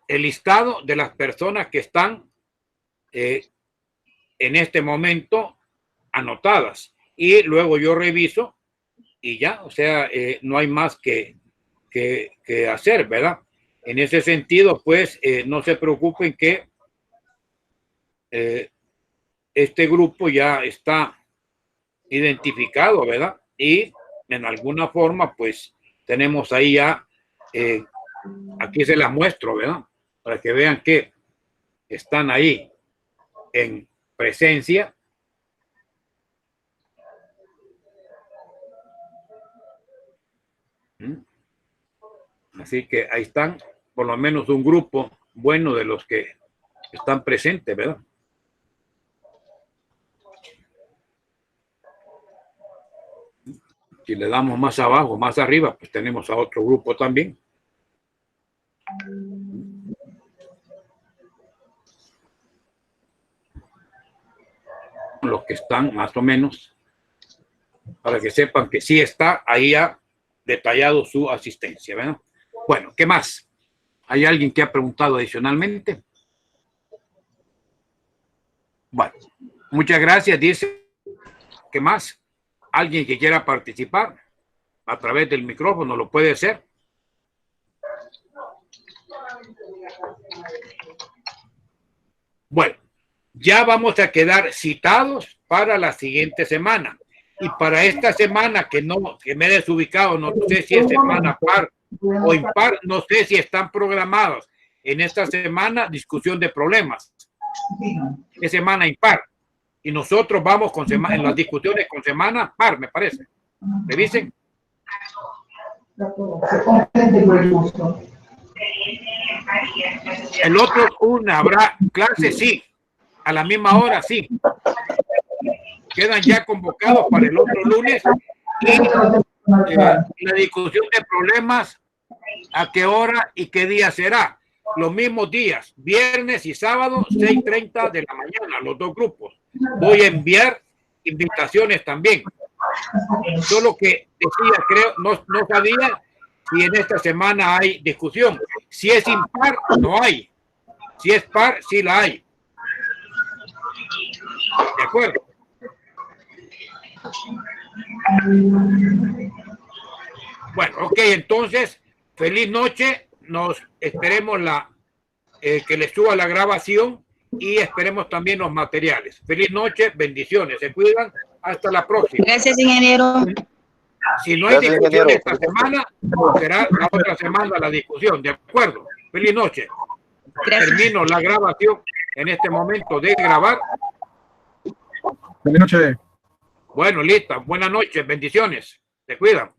listado de las personas que están en este momento anotadas, y luego yo reviso y ya, o sea, no hay más que hacer, ¿verdad? En ese sentido, pues, no se preocupen que este grupo ya está identificado, ¿verdad? Y en alguna forma, pues, tenemos ahí ya, aquí se las muestro, ¿verdad? Para que vean que están ahí en presencia. Así que ahí están, por lo menos un grupo bueno de los que están presentes, ¿verdad? Si le damos más abajo, más arriba, pues tenemos a otro grupo también. los que están más o menos, para que sepan que sí está ahí ya detallado su asistencia, ¿verdad? Bueno, ¿qué más? ¿Hay alguien que ha preguntado adicionalmente? Bueno, muchas gracias. Dice, ¿qué más? ¿Alguien que quiera participar a través del micrófono lo puede hacer? Bueno, ya vamos a quedar citados para la siguiente semana. Y para esta semana que me he desubicado, no sé si es semana par o impar, no sé si están programados en esta semana discusión de problemas. Es semana impar. Y nosotros vamos en las discusiones con semana par, me parece. Revisen. El otro, habrá clase, sí. A la misma hora, sí. Quedan ya convocados para el otro lunes. Y la discusión de problemas, ¿a qué hora y qué día será? Los mismos días, viernes y sábado, 6:30 de la mañana, los dos grupos. Voy a enviar invitaciones también. Solo que decía, creo, no sabía si en esta semana hay discusión. Si es impar, no hay. Si es par, sí la hay. ¿De acuerdo? Bueno, ok, entonces, feliz noche. Nos esperemos que les suba la grabación y esperemos también los materiales. Feliz noche, bendiciones, se cuidan. Hasta la próxima. Gracias, ingeniero. Si no hay discusión esta semana, será la otra semana la discusión, ¿de acuerdo? Feliz noche. Gracias. Termino la grabación en este momento de grabar. Feliz noche. Bueno, lista. Buenas noches, bendiciones. Se cuidan.